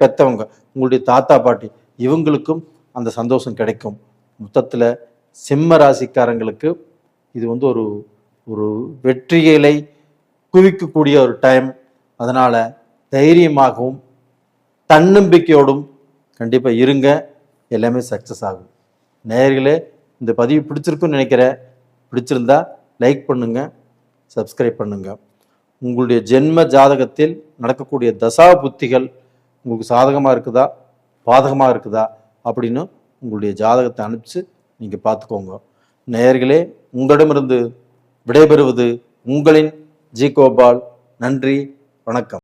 பெற்றவங்க உங்களுடைய தாத்தா பாட்டி இவங்களுக்கும் அந்த சந்தோஷம் கிடைக்கும். மொத்தத்தில் சிம்ம ராசிக்காரங்களுக்கு இது வந்து ஒரு ஒரு வெற்றிகளை குவிக்கக்கூடிய ஒரு டைம். அதனால் தைரியமாகவும் தன்னம்பிக்கையோடும் கண்டிப்பாக இருங்க, எல்லாமே சக்ஸஸ் ஆகும். நேயர்களே, இந்த பதிவு பிடிச்சிருக்குன்னு நினைக்கிறேன். பிடிச்சிருந்தா லைக் பண்ணுங்க, சப்ஸ்கிரைப் பண்ணுங்க. உங்களுடைய ஜென்ம ஜாதகத்தில் நடக்கக்கூடிய தசா புத்திகள் உங்களுக்கு சாதகமாக இருக்குதா பாதகமாக இருக்குதா அப்படின்னு உங்களுடைய ஜாதகத்தை அனுப்பிச்சு நீங்கள் பார்த்துக்கோங்க. நேயர்களே, உங்களிடமிருந்து விடைபெறுவது உங்களின் ஜி கோபால். நன்றி, வணக்கம்.